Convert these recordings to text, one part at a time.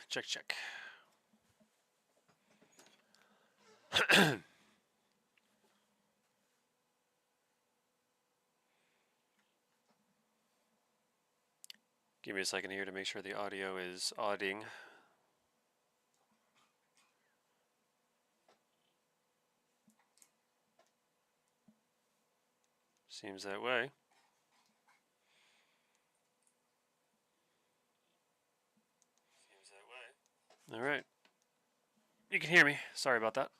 Check, check. Give me a second here to make sure the audio is auditing. Seems that way. All right. You can hear me. Sorry about that.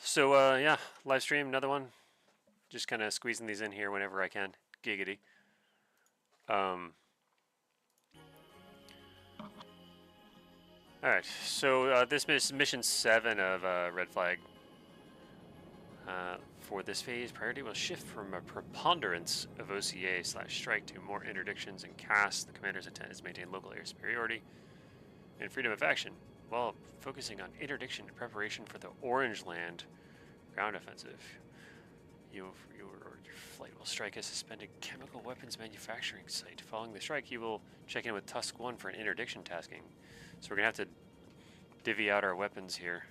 So, yeah, live stream, another one. Just kind of squeezing these in here whenever I can. Giggity. Alright, so this is mission 7 of Red Flag. For this phase, priority will shift from a preponderance of OCA/strike to more interdictions and casts. The commander's intent is to maintain local air superiority and freedom of action, while focusing on interdiction in preparation for the Orange Land ground offensive. Your flight will strike a suspended chemical weapons manufacturing site. Following the strike, you will check in with Tusk 1 for an interdiction tasking. So we're going to have to divvy out our weapons here.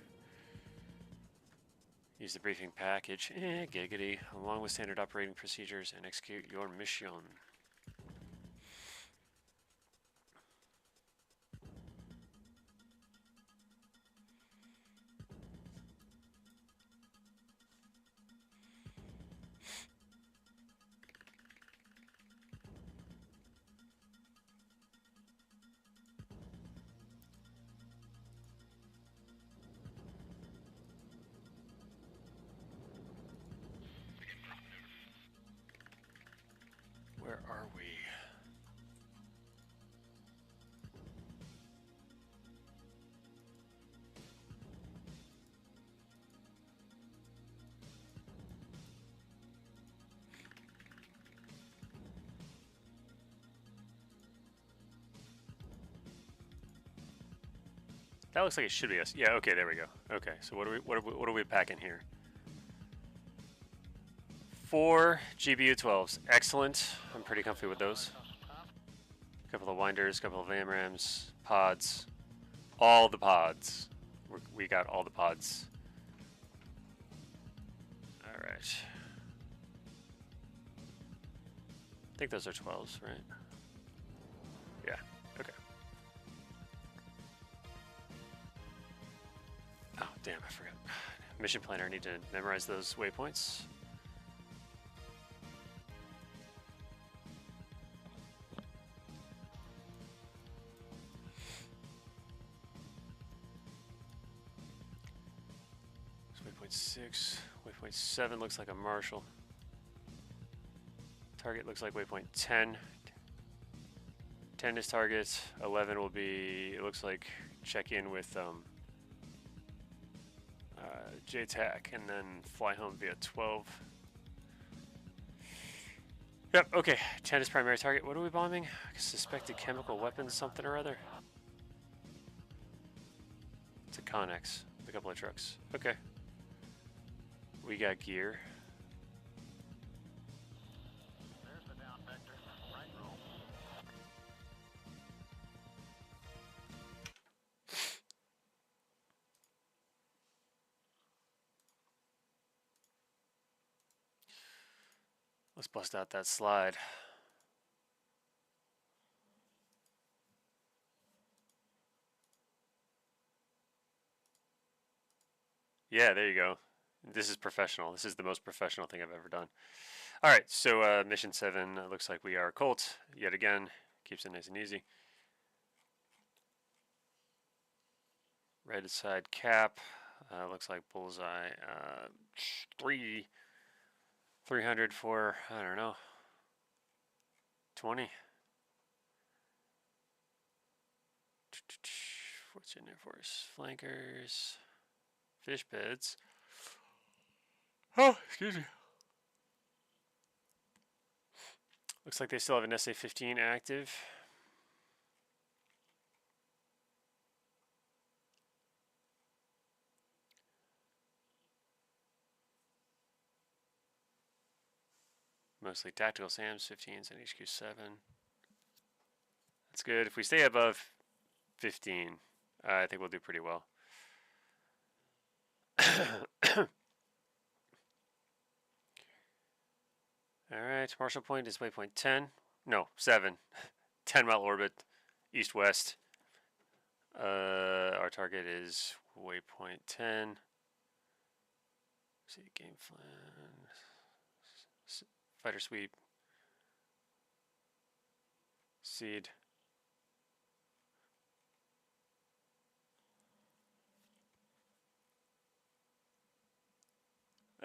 Use the briefing package, giggity, along with standard operating procedures, and execute your mission. Where are we? That looks like it should be us. Yeah, okay, there we go. Okay, so what are we packing here? 4 GBU 12s. Excellent. I'm pretty comfy with those. A couple of winders, a couple of AMRAMs, pods. All the pods. We got all the pods. Alright. I think those are 12s, right? Yeah, okay. Oh, damn, I forgot. Mission planner, I need to memorize those waypoints. So waypoint 6, waypoint 7 looks like a marshal. Target looks like waypoint 10. 10 is target. 11 will be, it looks like, check in with JTAC and then fly home via 12. Yep, okay. 10 is primary target. What are we bombing? Suspected chemical weapons, something or other. It's a Connex with a couple of trucks. Okay. We got gear. Let's bust out that slide. Yeah, there you go. This is professional. This is the most professional thing I've ever done. All right, so mission 7 looks like we are Colt yet again. Keeps it nice and easy. Right side cap. Looks like bullseye. 300 for, I don't know, 20. What's in there for us? Flankers. Fish beds. Oh, excuse me. Looks like they still have an SA-15 active. Mostly tactical SAMs, 15s, and HQ7. That's good. If we stay above 15, I think we'll do pretty well. Alright, Marshall Point is waypoint 10. No, 7. 10-mile orbit, east-west. Our target is waypoint 10. See, game plan. Fighter sweep. Seed.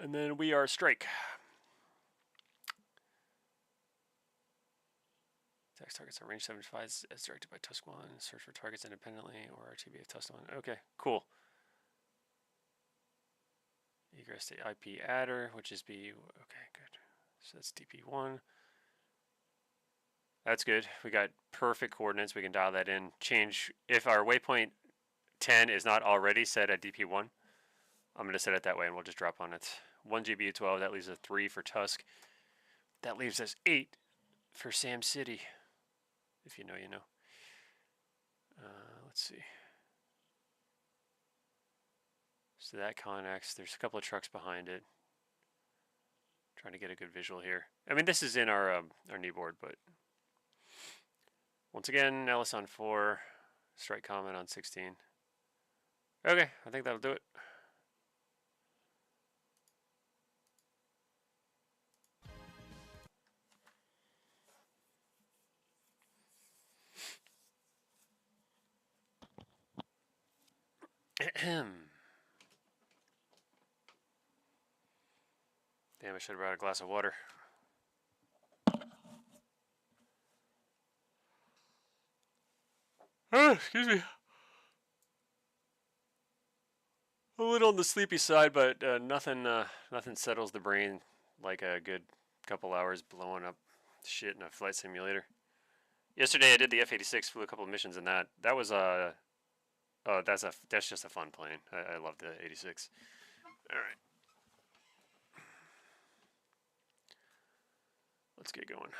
And then we are strike. Attacks targets are range 75 as directed by Tusk 1. Search for targets independently or RTB of Tusk 1. Okay, cool. Egress to IP adder, which is B. Okay, good. So that's DP1. That's good. We got perfect coordinates. We can dial that in. Change if our waypoint 10 is not already set at DP1. I'm going to set it that way and we'll just drop on it. 1 GBU 12, that leaves us 3 for Tusk. That leaves us 8 for Sam City. If you know, you know. Let's see. So that connects. There's a couple of trucks behind it. Trying to get a good visual here. I mean, this is in our knee board, but once again, Ellis on 4, strike comment on 16. Okay, I think that'll do it. Damn, I should have brought a glass of water. Oh, excuse me. A little on the sleepy side, but nothing settles the brain like a good couple hours blowing up shit in a flight simulator. Yesterday I did the F-86, flew a couple of missions in that. That was that's just a fun plane. I love the 86. All right. Let's get going.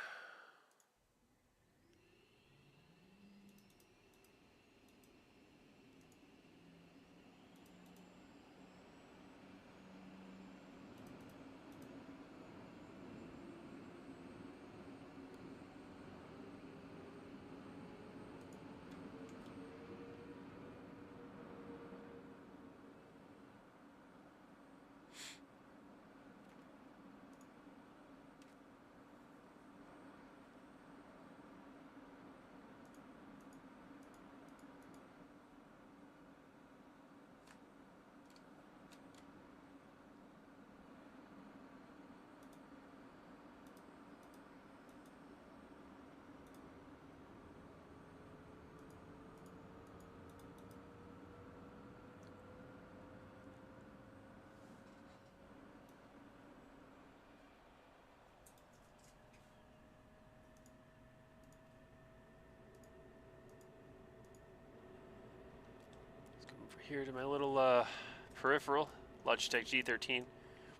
Here to my little peripheral, Logitech G13,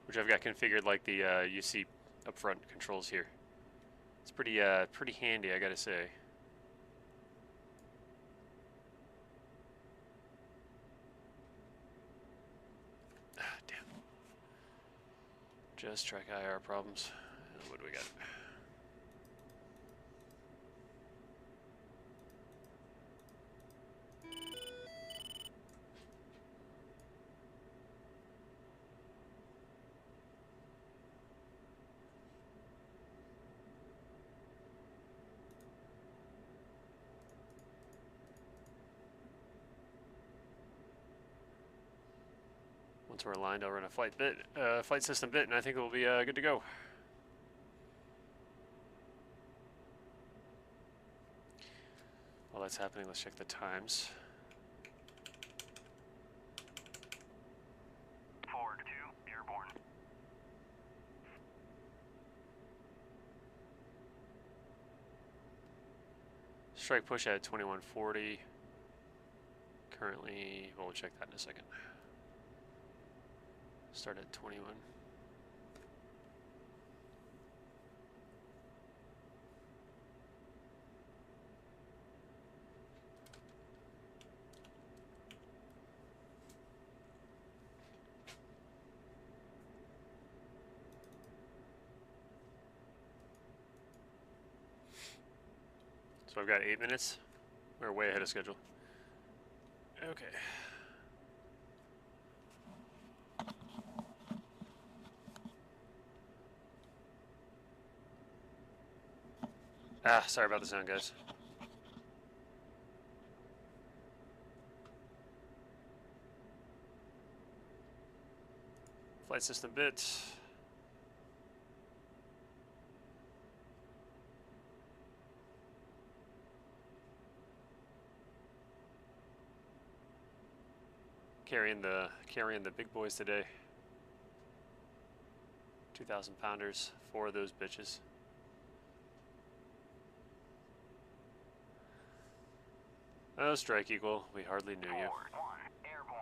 which I've got configured like the you see up front controls here. It's pretty handy, I gotta say. Ah, damn. Just track IR problems. What do we got? Once we're aligned, I'll run a flight system bit, and I think we'll be good to go. While that's happening, let's check the times. Forward 2, airborne. Strike push at 2140. Currently, we'll check that in a second. Start at 21. So I've got 8 minutes. We're way ahead of schedule. Okay. Ah, sorry about the sound, guys. Flight system bit. Carrying the big boys today. 2,000 pounders, 4 of those bitches. Oh, strike equal. We hardly knew you. Forward 1, airborne.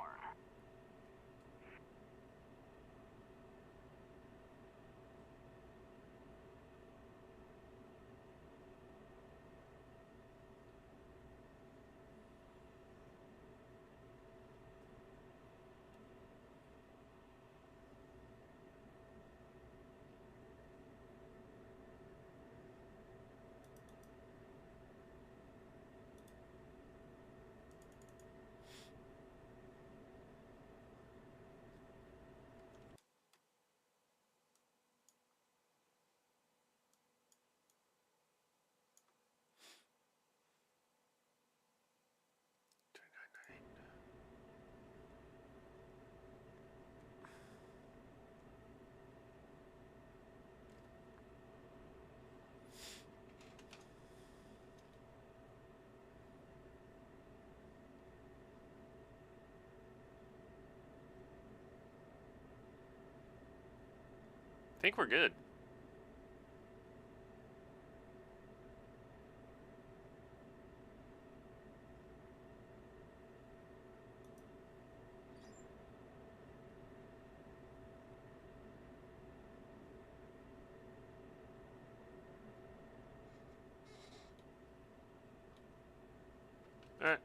I think we're good. All right.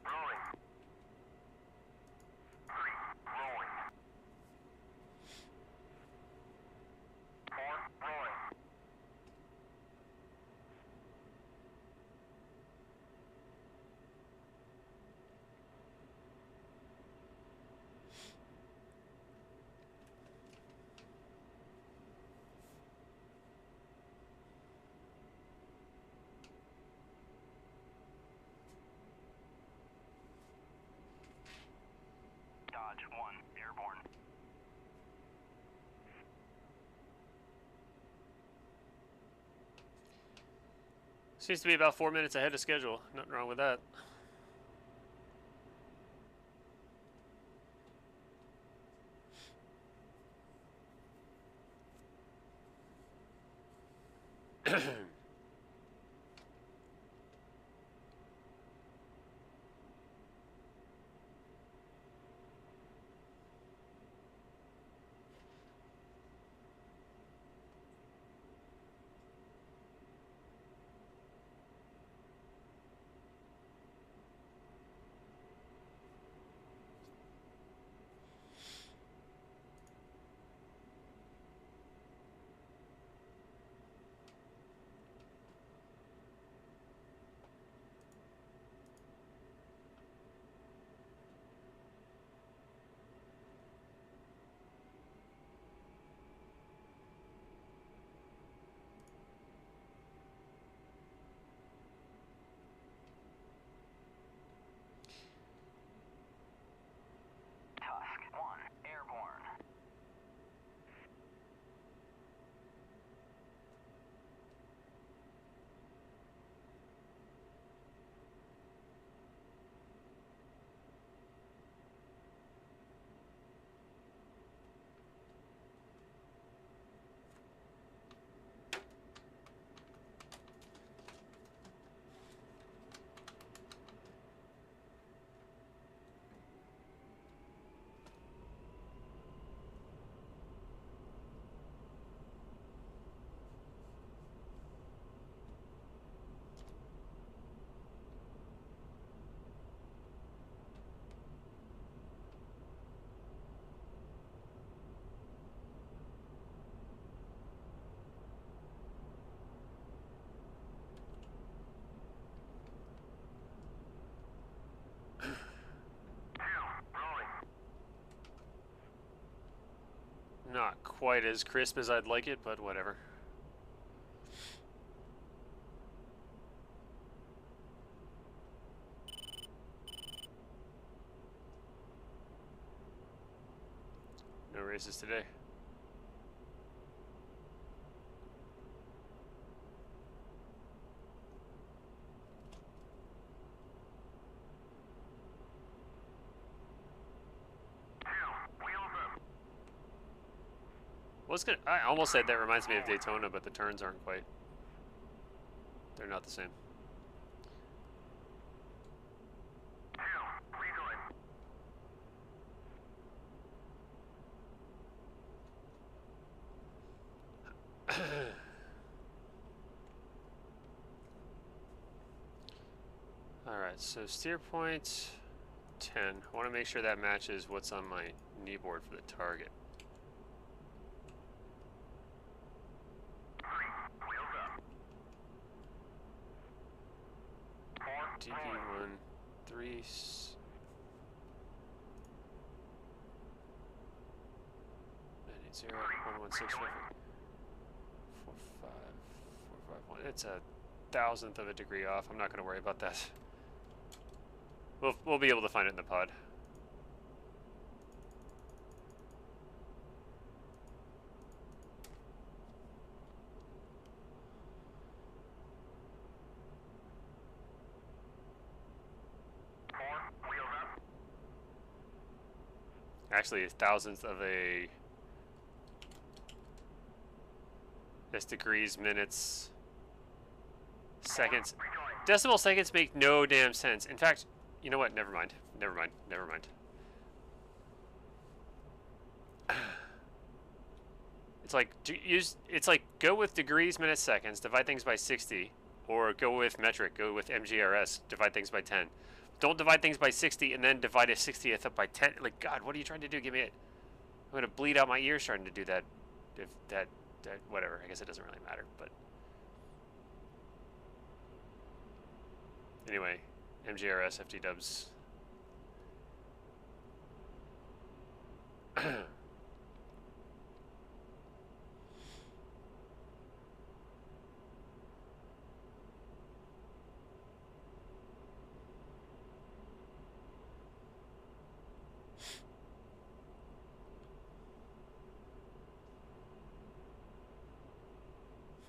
Rolling. 3, rolling. 4, rolling. Dodge 1, airborne. Seems to be about 4 minutes ahead of schedule. Nothing wrong with that. quite as crisp as I'd like it, but whatever. No races today. Well, it's good. I almost said that reminds me of Daytona, but the turns aren't quite. They're not the same. Alright, so steer point 10. I want to make sure that matches what's on my knee board for the target. DP1, 3, 980, 116, 4, 5, 4, 5, 1. It's a thousandth of a degree off. I'm not going to worry about that. We'll be able to find it in the pod. Actually, a thousandth of a... That's degrees, minutes, seconds. Decimal seconds make no damn sense. In fact, you know what? Never mind. Never mind. Never mind. It's like it's like go with degrees, minutes, seconds, divide things by 60, or go with metric, go with MGRS, divide things by 10. Don't divide things by 60 and then divide a 60th up by 10. Like, God, what are you trying to do? Give me it. I'm gonna bleed out my ears trying to do that. If that whatever. I guess it doesn't really matter. But anyway, MGRS, FT dubs.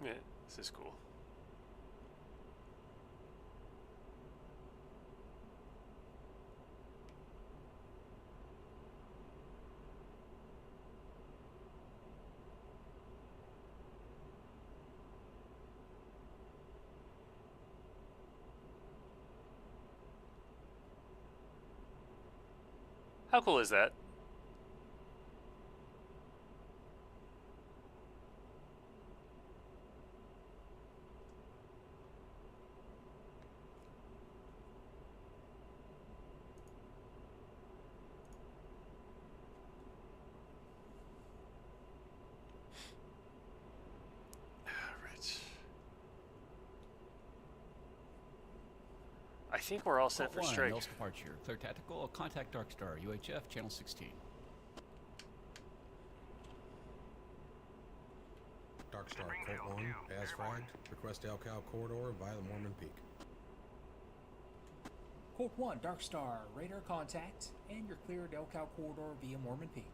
Yeah, this is cool. How cool is that? I think we're all set for strike. Nels departure. Clear tactical. Contact Dark Star. UHF channel 16. Dark Star Colt 1, as flagged. Request Elcow corridor via the Mormon Peak. Colt 1, Dark Star, radar contact, and you're cleared Elcow corridor via Mormon Peak.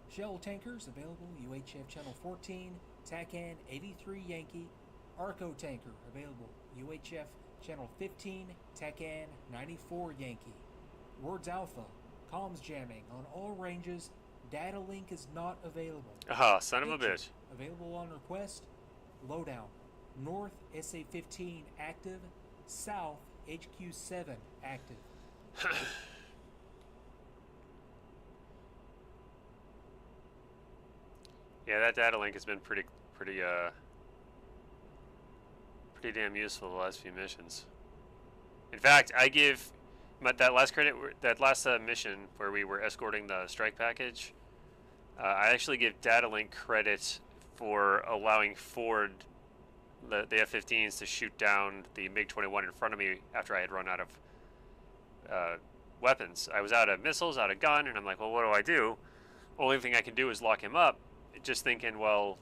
Shell tankers available, UHF channel 14, TACAN 83 Yankee. Arco tanker available, UHF channel 15, TACAN 94 Yankee. Words Alpha, comms jamming on all ranges. Data link is not available. Ah, son of a Picture bitch. available on request. Lowdown. North SA-15 active. South HQ-7 active. Yeah, that data link has been pretty damn useful the last few missions. In fact, I give that last mission where we were escorting the strike package. I actually give data link credit for allowing Ford, the F-15s, to shoot down the MiG-21 in front of me after I had run out of weapons. I was out of missiles, out of gun, and I'm like, well, what do I do? Only thing I can do is lock him up. just thinking, well,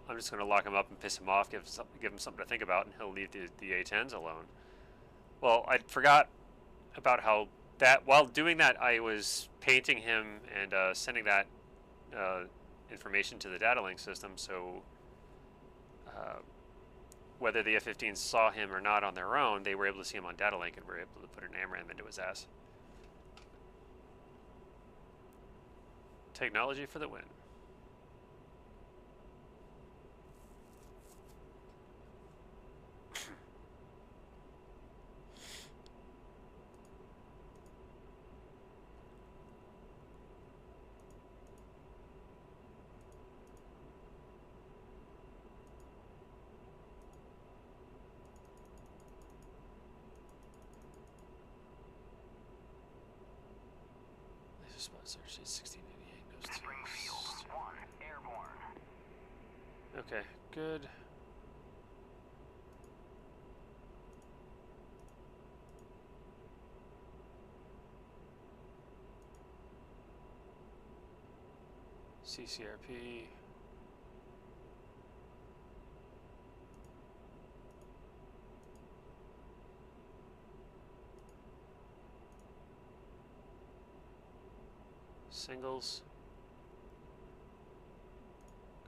I'm just going to lock him up and piss him off, give him something to think about, and he'll leave the A10s alone. Well, I forgot about how that, while doing that, I was painting him and sending that information to the data link system, so whether the F-15s saw him or not on their own, they were able to see him on data link and were able to put an AMRAAM into his ass. Technology for the win. Search 1688 goes to Springfield 1, airborne. okay, good. CCRP. Singles.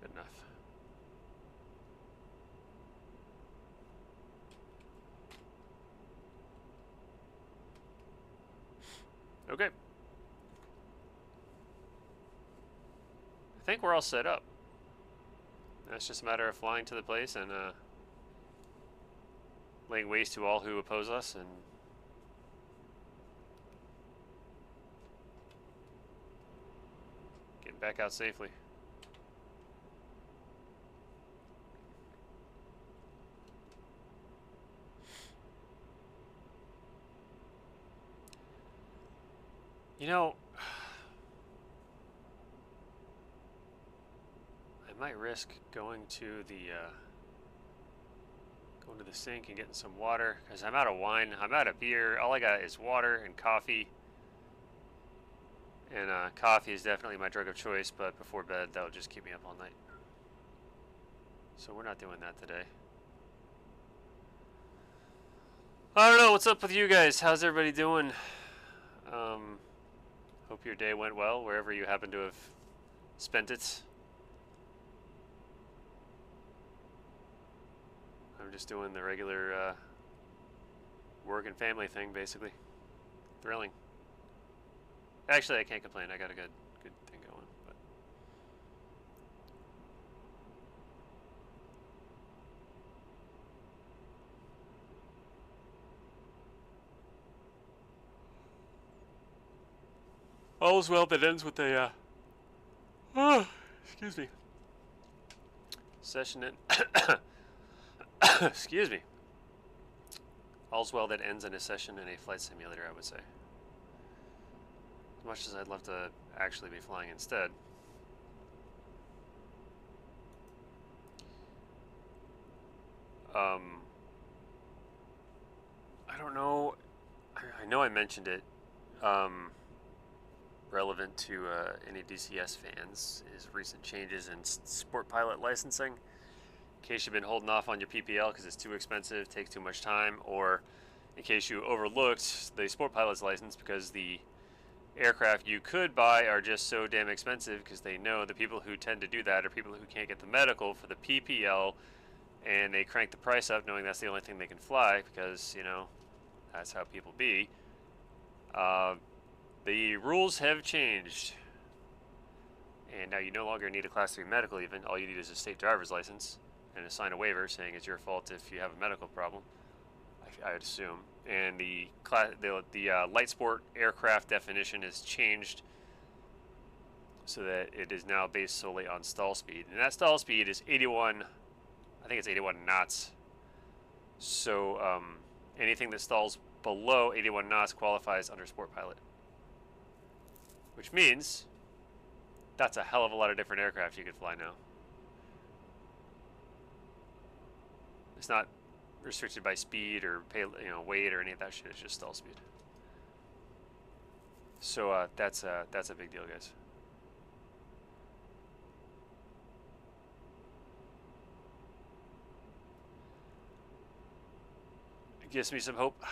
Good enough. Okay. I think we're all set up. Now it's just a matter of flying to the place and laying waste to all who oppose us and getting back out safely. You know, I might risk going to the sink and getting some water because I'm out of wine. I'm out of beer. All I got is water and coffee. And coffee is definitely my drug of choice, but before bed, that'll just keep me up all night. So we're not doing that today. I don't know, what's up with you guys? How's everybody doing? Hope your day went well, wherever you happen to have spent it. I'm just doing the regular work and family thing, basically. Thrilling. Actually, I can't complain. I got a good thing going. But all's well that ends with a excuse me. Session in excuse me. All's well that ends in a session in a flight simulator, I would say. As much as I'd love to actually be flying instead. I don't know. I know I mentioned it. Relevant to any DCS fans is recent changes in sport pilot licensing. In case you've been holding off on your PPL because it's too expensive, takes too much time, or in case you overlooked the sport pilot's license because the aircraft you could buy are just so damn expensive because they know the people who tend to do that are people who can't get the medical for the PPL, and they crank the price up knowing that's the only thing they can fly because, you know, that's how people be. The rules have changed, and now you no longer need a Class 3 medical even. All you need is a state driver's license and sign a waiver saying it's your fault if you have a medical problem, I would assume. And the light sport aircraft definition has changed so that it is now based solely on stall speed. And that stall speed is 81, I think it's 81 knots. So anything that stalls below 81 knots qualifies under sport pilot. Which means that's a hell of a lot of different aircraft you could fly now. It's not restricted by speed or weight or any of that shit. It's just stall speed. So that's a big deal, guys. gives me some hope.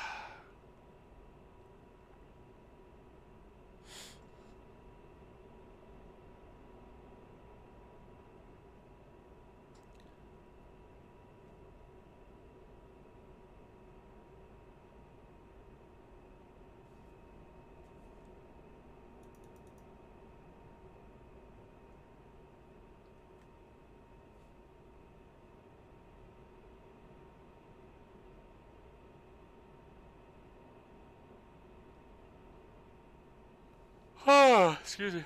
Oh, excuse me.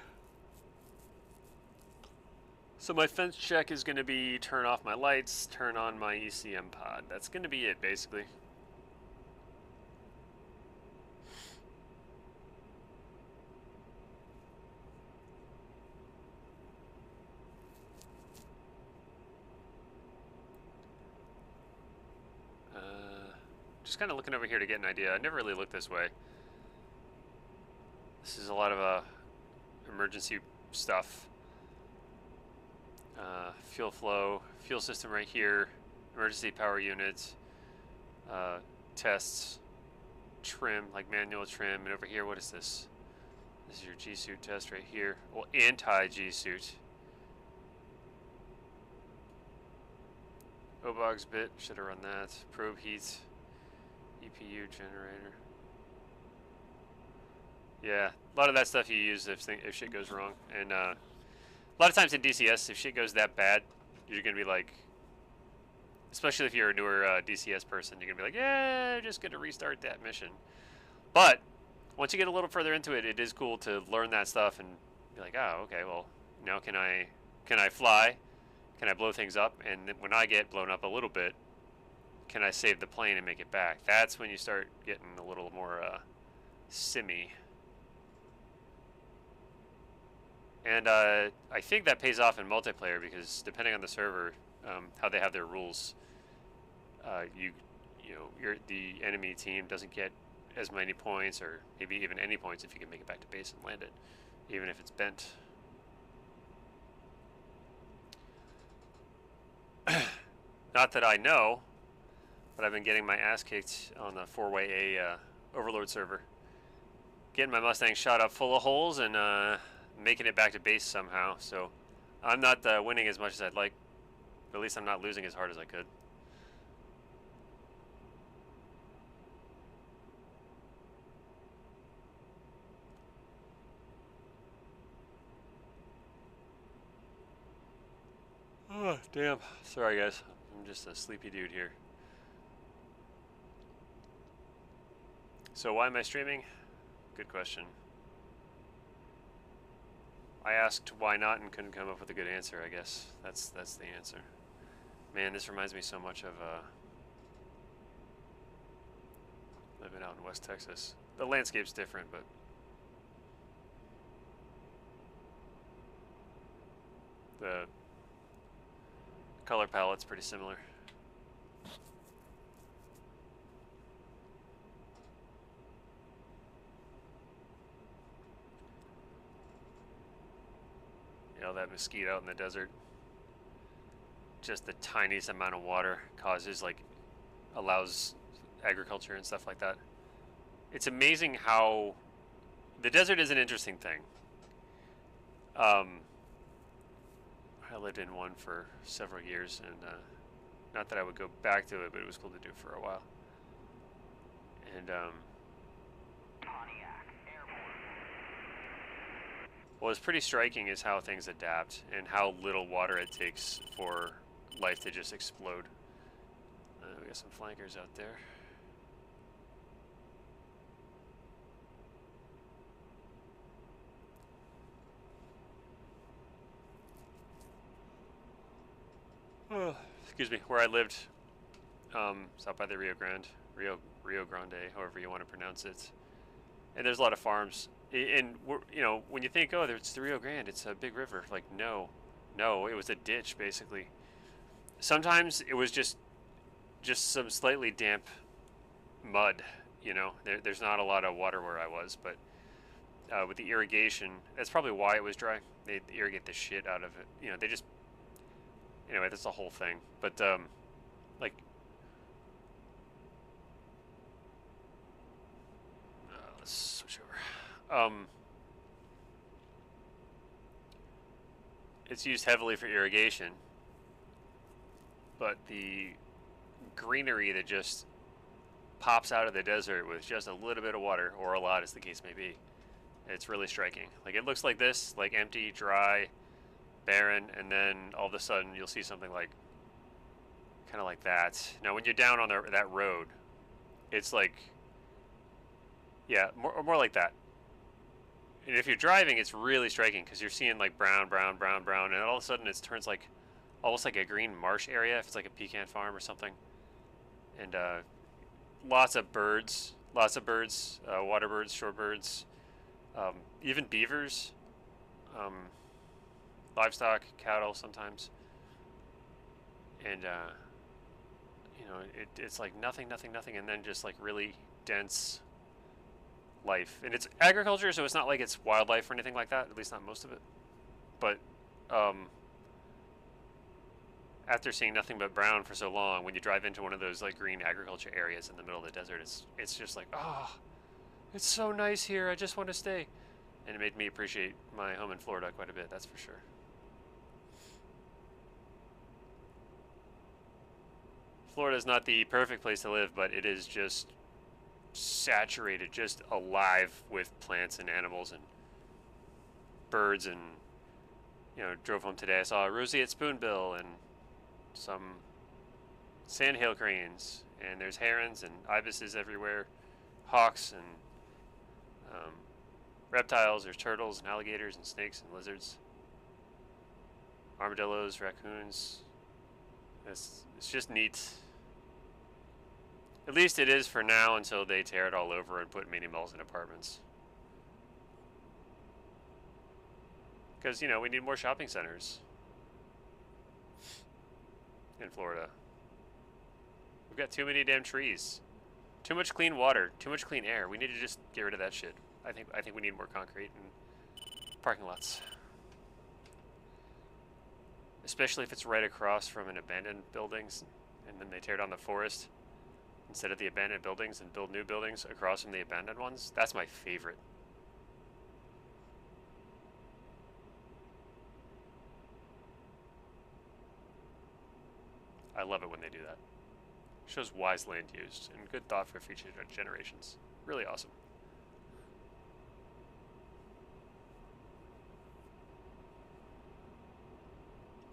So my fence check is going to be turn off my lights, turn on my ECM pod. That's going to be it, basically. Just kind of looking over here to get an idea. I never really looked this way. This is a lot of emergency stuff. Fuel flow, fuel system right here, emergency power units, tests, trim, like manual trim, and over here, what is this? This is your G-suit test right here. Well, anti-G-suit. Obogs bit, should have run that. Probe heat, EPU generator. Yeah, a lot of that stuff you use if shit goes wrong. And a lot of times in DCS, if shit goes that bad, you're going to be like, especially if you're a newer DCS person, you're going to be like, yeah, I'm just going to restart that mission. But once you get a little further into it, it is cool to learn that stuff and be like, oh, okay, well, now can I fly? Can I blow things up? And then when I get blown up a little bit, can I save the plane and make it back? That's when you start getting a little more simmy. And I think that pays off in multiplayer because depending on the server, how they have their rules, the enemy team doesn't get as many points, or maybe even any points if you can make it back to base and land it, even if it's bent. Not that I know, but I've been getting my ass kicked on the 4-way A Overlord server. Getting my Mustang shot up full of holes and making it back to base somehow. So I'm not winning as much as I'd like, but at least I'm not losing as hard as I could. Oh, damn. Sorry, guys. I'm just a sleepy dude here. So why am I streaming? Good question. I asked why not and couldn't come up with a good answer, I guess. That's the answer. Man, this reminds me so much of living out in West Texas. The landscape's different, but the color palette's pretty similar. You know, that mesquite out in the desert, just the tiniest amount of water causes, like, allows agriculture and stuff like that. It's amazing how the desert is an interesting thing. I lived in one for several years, and not that I would go back to it, but it was cool to do for a while. And what's pretty striking is how things adapt and how little water it takes for life to just explode. We got some flankers out there. Oh, excuse me, where I lived, it's out by the Rio Grande, however you want to pronounce it. And there's a lot of farms. And you know, when you think, oh, it's the Rio Grande, it's a big river. Like, no, it was a ditch basically. Sometimes it was just some slightly damp mud. You know, there's not a lot of water where I was, but with the irrigation, that's probably why it was dry. They irrigate the shit out of it. You know, they just. Anyway, that's the whole thing. But like, it's used heavily for irrigation, but the greenery that just pops out of the desert with just a little bit of water, or a lot as the case may be, it's really striking. Like, it looks like this, like empty, dry, barren, and then all of a sudden you'll see something like kind of like that. Now when you're down on that road, it's like, yeah, more like that. And if you're driving, it's really striking because you're seeing like brown, brown, brown, brown, and all of a sudden it turns like almost like a green marsh area if it's like a pecan farm or something. And lots of birds, water birds, shorebirds, even beavers, livestock, cattle sometimes. And you know, it's like nothing, and then just like really dense life. And it's agriculture, so it's not like it's wildlife or anything like that, at least not most of it. But after seeing nothing but brown for so long, when you drive into one of those like green agriculture areas in the middle of the desert, it's just like, oh, it's so nice here, I just want to stay. And it made me appreciate my home in Florida quite a bit, that's for sure. Florida is not the perfect place to live, but it is just saturated, just alive with plants and animals and birds. And, you know, drove home today, I saw a roseate spoonbill and some sandhill cranes, and there's herons and ibises everywhere, hawks and reptiles. There's turtles and alligators and snakes and lizards, armadillos, raccoons. It's just neat. At least it is for now, until they tear it all over and put mini malls and apartments. Because, you know, we need more shopping centers in Florida. We've got too many damn trees. Too much clean water, too much clean air. We need to just get rid of that shit. I think we need more concrete and parking lots. Especially if it's right across from an abandoned buildings, and then they tear down the forest instead of the abandoned buildings and build new buildings across from the abandoned ones. That's my favorite. I love it when they do that. Shows wise land used and good thought for future generations. Really awesome.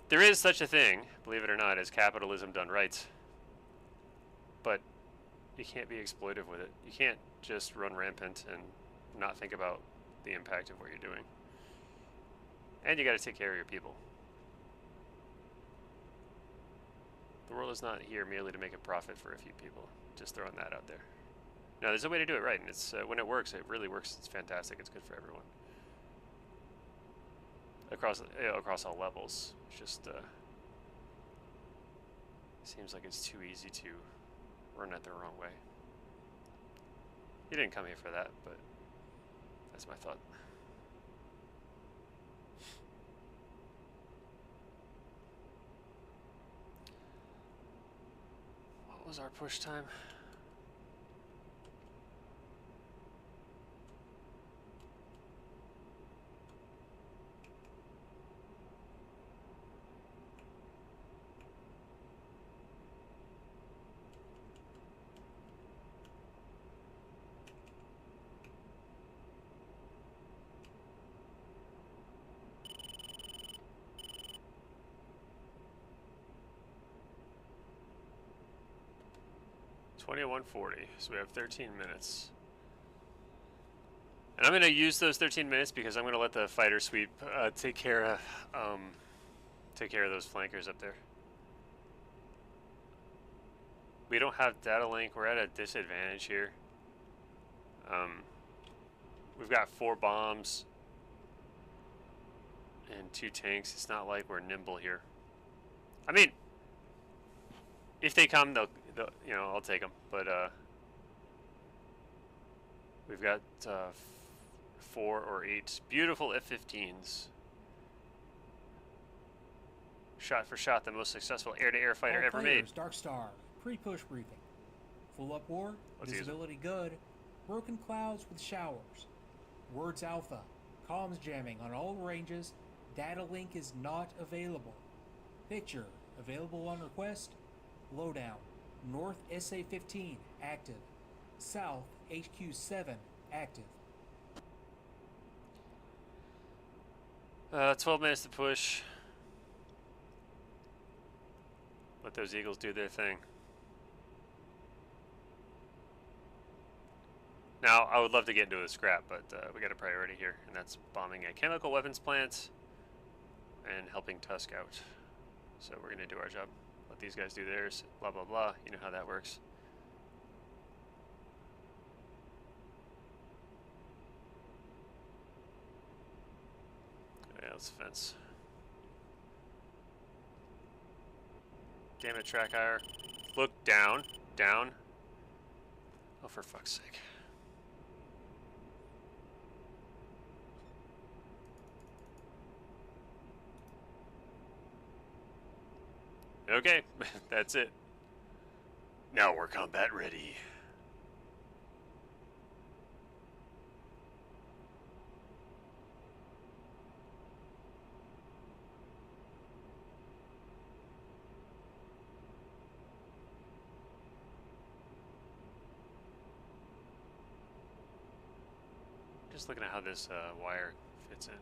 There is such a thing, believe it or not, as capitalism done right. But you can't be exploitive with it. You can't just run rampant and not think about the impact of what you're doing. And you got to take care of your people. The world is not here merely to make a profit for a few people. Just throwing that out there. No, there's a way to do it right, and it's when it works, it really works. It's fantastic. It's good for everyone. Across all levels. It's just seems like it's too easy to run it the wrong way. You didn't come here for that, but that's my thought. What was our push time? $21.40, so we have 13 minutes. And I'm going to use those 13 minutes because I'm going to let the fighter sweep take care of those flankers up there. We don't have data link. We're at a disadvantage here. We've got 4 bombs and 2 tanks. It's not like we're nimble here. I mean, if they come, they'll you know, I'll take them. But we've got 4 or 8 beautiful F-15s. Shot for shot, the most successful air-to-air fighter ever made. Dark Star, pre-push briefing. Full up war, Let's visibility good, broken clouds with showers. Words Alpha. Comms jamming on all ranges. Data link is not available. Picture. Available on request. Lowdown. North SA-15 active. South HQ-7 active. 12 minutes to push. Let those Eagles do their thing. Now, I would love to get into a scrap, but we got a priority here, and that's bombing a chemical weapons plant and helping Tusk out. So we're going to do our job. Let these guys do theirs, blah, blah, blah. You know how that works. Yeah, let's fence. Damn it, track higher. Look down, down. Oh, for fuck's sake. Okay, that's it. Now we're combat ready. Just looking at how this wire fits in.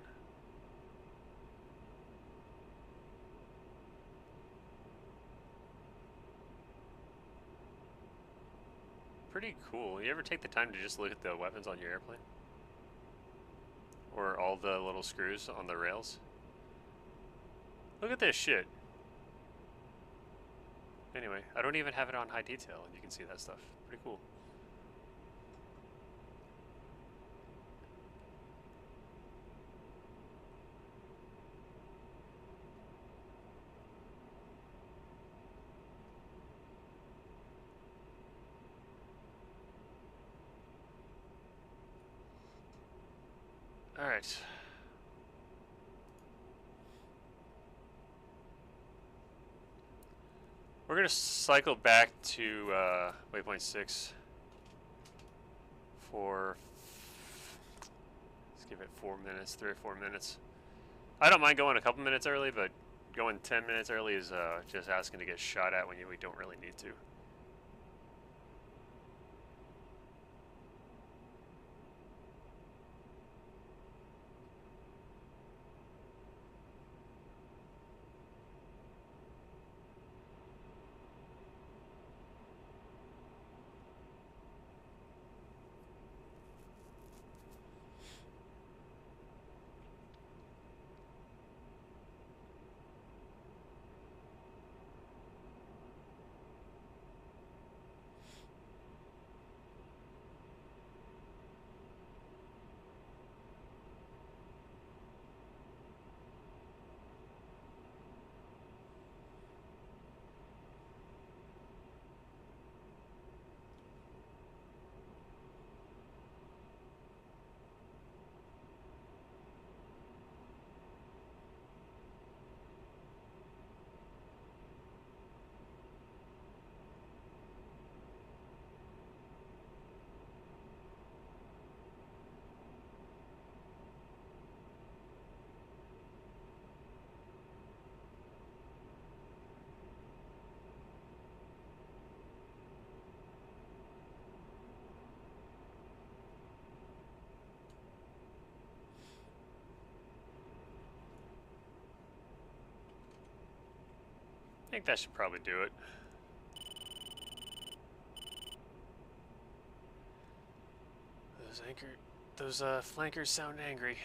Pretty cool. You ever take the time to just look at the weapons on your airplane? Or all the little screws on the rails? Look at this shit. Anyway, I don't even have it on high detail, and you can see that stuff. Pretty cool. All right. We're gonna cycle back to waypoint 6 for, let's give it 4 minutes, 3 or 4 minutes. I don't mind going a couple minutes early, but going 10 minutes early is just asking to get shot at when we don't really need to. I think that should probably do it. Those flankers sound angry.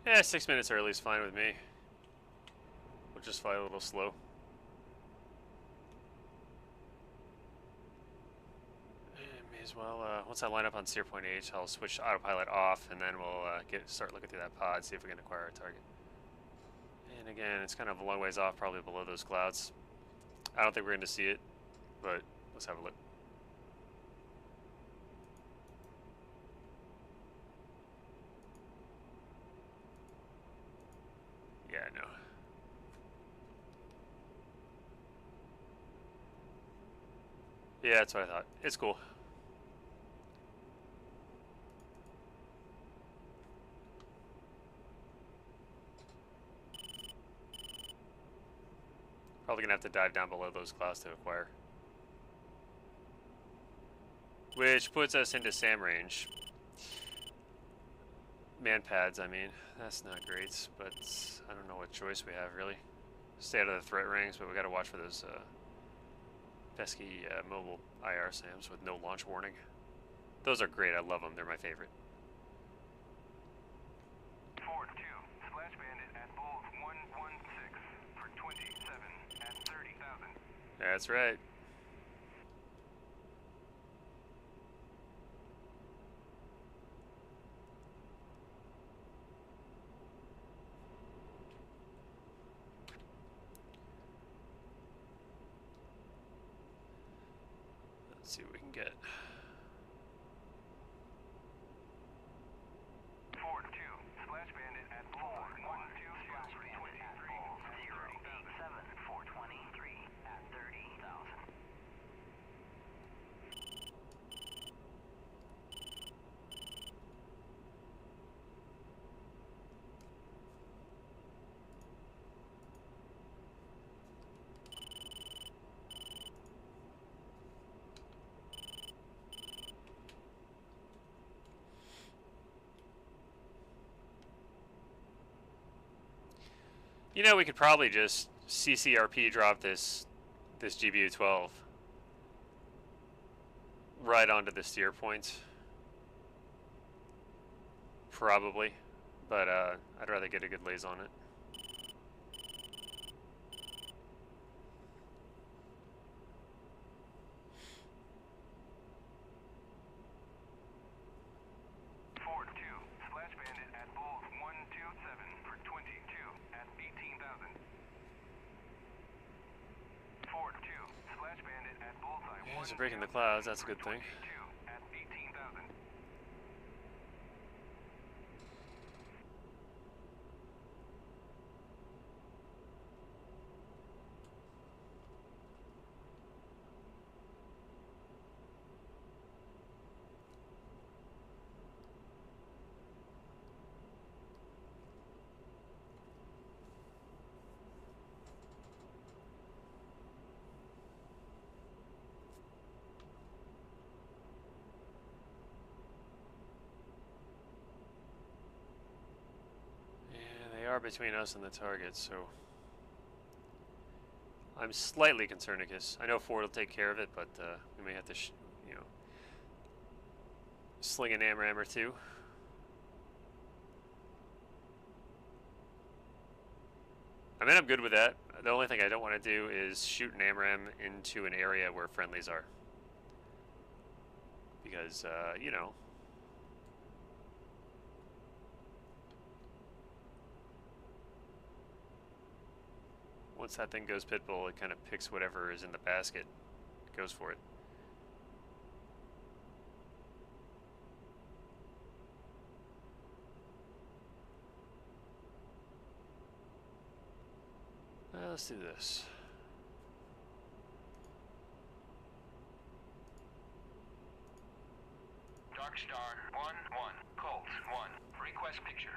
Yeah, 6 minutes early is fine with me. We'll just fly a little slow. May as well, once I line up on steer point H, I'll switch autopilot off, and then we'll start looking through that pod, see if we can acquire our target. And again, it's kind of a long ways off, probably below those clouds. I don't think we're going to see it, but let's have a look. Yeah, no. Yeah, that's what I thought. It's cool. Probably gonna have to dive down below those clouds to acquire. Which puts us into SAM range. Man pads, I mean. That's not great, but I don't know what choice we have, really. Stay out of the threat rings, but we gotta watch for those pesky mobile IR SAMs with no launch warning. Those are great, I love them, they're my favorite. Ford 2, Splash Bandit at Bulls 116 for 27 at 30,000. That's right. Let's see what we can get. Ford 2, Splash Bandit at Bulls 122 for 23 at 30,000. 423 at 30,000. You know, we could probably just CCRP drop this GBU-12 right onto the steer point. Probably, but I'd rather get a good laze on it. Ford 2, Splash Bandit at Bulls 127 for 22 at 18,000. Ford 2, Splash Bandit at Bullseye Yeah, they're breaking the clouds, that's a good thing. 22 at 18,000. Yeah, they are between us and the target, so I'm slightly concerned because I know Ford will take care of it, but we may have to, you know, sling an AMRAM or two. I mean, I'm good with that. The only thing I don't want to do is shoot an AMRAM into an area where friendlies are. Because, you know, once that thing goes pitbull, it kind of picks whatever is in the basket, goes for it. Let's do this. Dark Star 1-1, Colt 1, request picture.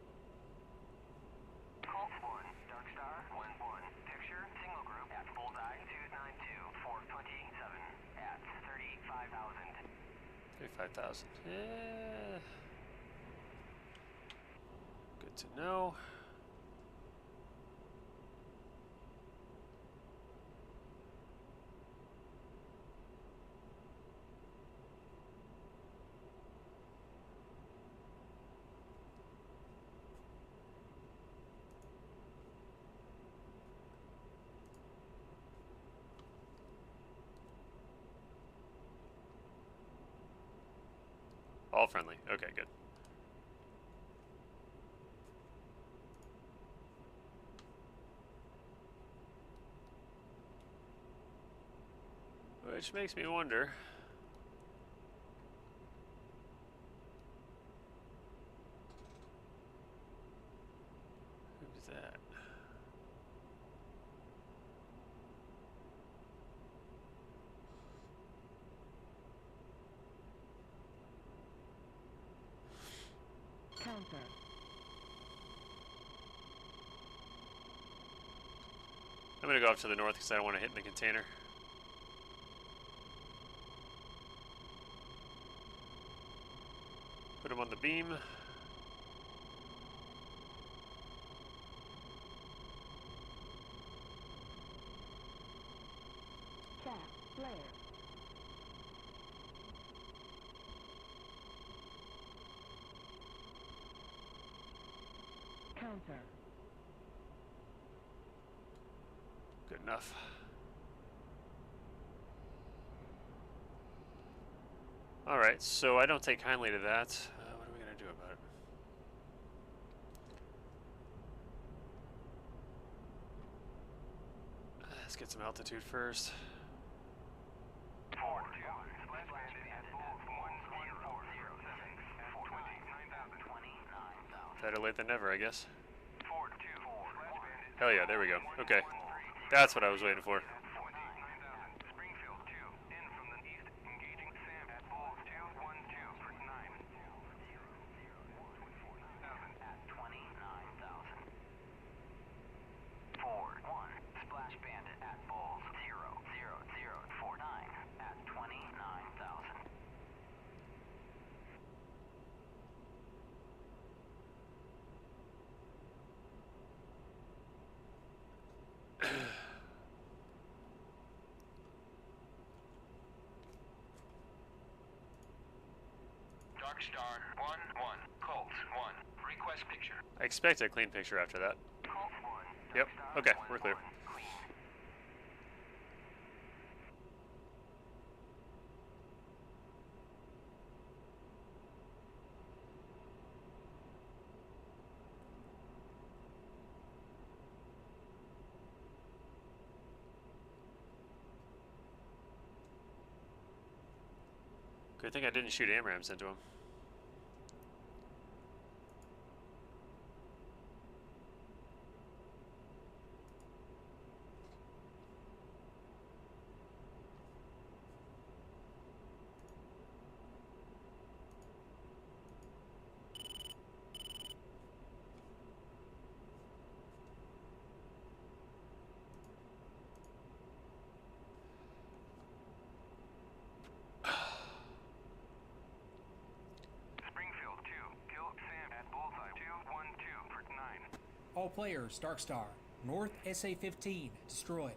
Colt 1, Dark Star 1-1, picture, single group at Bullseye 292, 427 at 35,000. 35,000. Yeah. Good to know. all friendly. Okay, good. Which makes me wonder. Who's that? Counter. I'm gonna go off to the north because I don't want to hit in the container. Put him on the beam. Chaff. Flare. Counter. Good enough. Alright, so I don't take kindly to that. What are we going to do about it? Let's get some altitude first. Better late than never, I guess. Hell yeah, there we go. Okay. That's what I was waiting for. Darkstar 1-1, Colt 1, request picture. I expect a clean picture after that. Colt 1, Yep. Darkstar Okay, 1, we're clear. 1, clean. Good thing I didn't shoot AMRAAMs into him. Springfield 2, kill Sam at bullseye 2-1-2 for 9. All players, Darkstar. North SA-15, destroyed.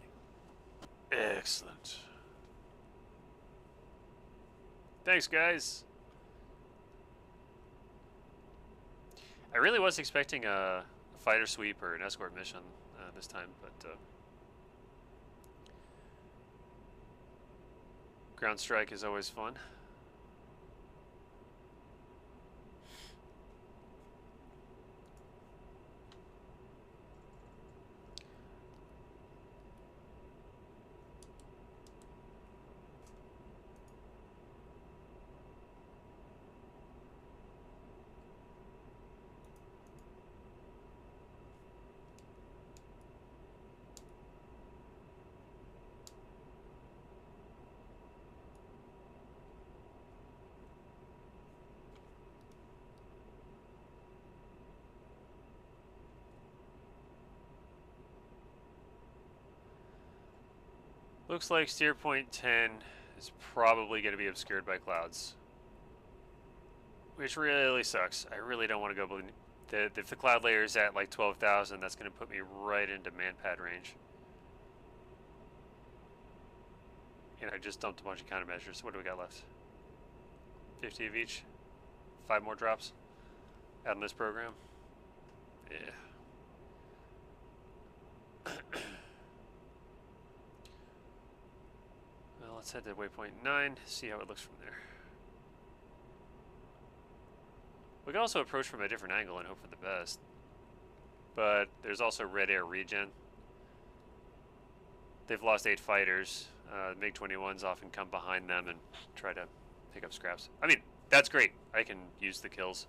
Excellent. Thanks, guys. I really was expecting a fighter sweep or an escort mission this time, but ground strike is always fun. Looks like steer point 10 is probably going to be obscured by clouds, which really sucks. I really don't want to go if the cloud layer is at like 12,000, that's going to put me right into manpad range. And I just dumped a bunch of countermeasures. What do we got left? 50 of each. 5 more drops out in this program. Yeah. Well, let's head to waypoint 9, see how it looks from there. We can also approach from a different angle and hope for the best. But there's also red air regen. They've lost 8 fighters. MiG-21s often come behind them and try to pick up scraps. I mean, that's great. I can use the kills.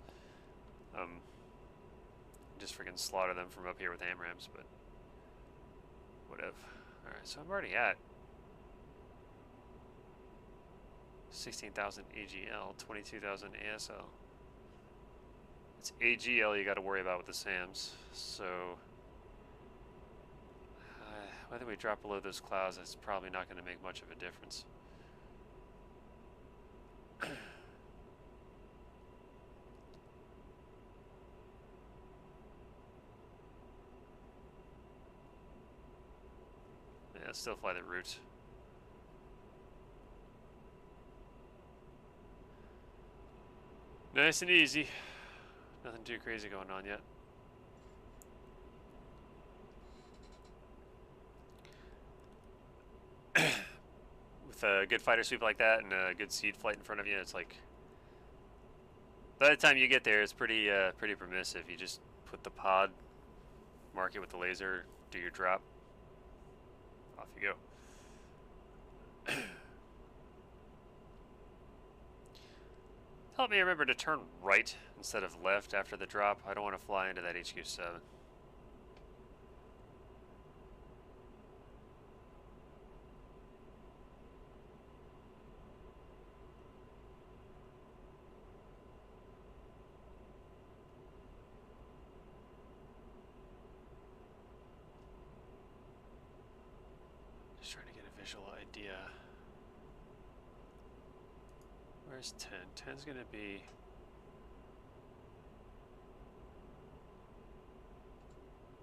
Just freaking slaughter them from up here with AMRAAMs, but whatever. Alright, so I'm already at 16,000 AGL, 22,000 ASL. It's AGL you got to worry about with the SAMs, so whether we drop below those clouds, it's probably not going to make much of a difference. Yeah, still fly the route. Nice and easy. Nothing too crazy going on yet. With a good fighter sweep like that and a good seed flight in front of you, it's like by the time you get there, it's pretty permissive. You just put the pod, mark it with the laser, do your drop, off you go. Help me remember to turn right instead of left after the drop. I don't want to fly into that HQ-7. Just trying to get a visual idea. Where's 10? 10's gonna be...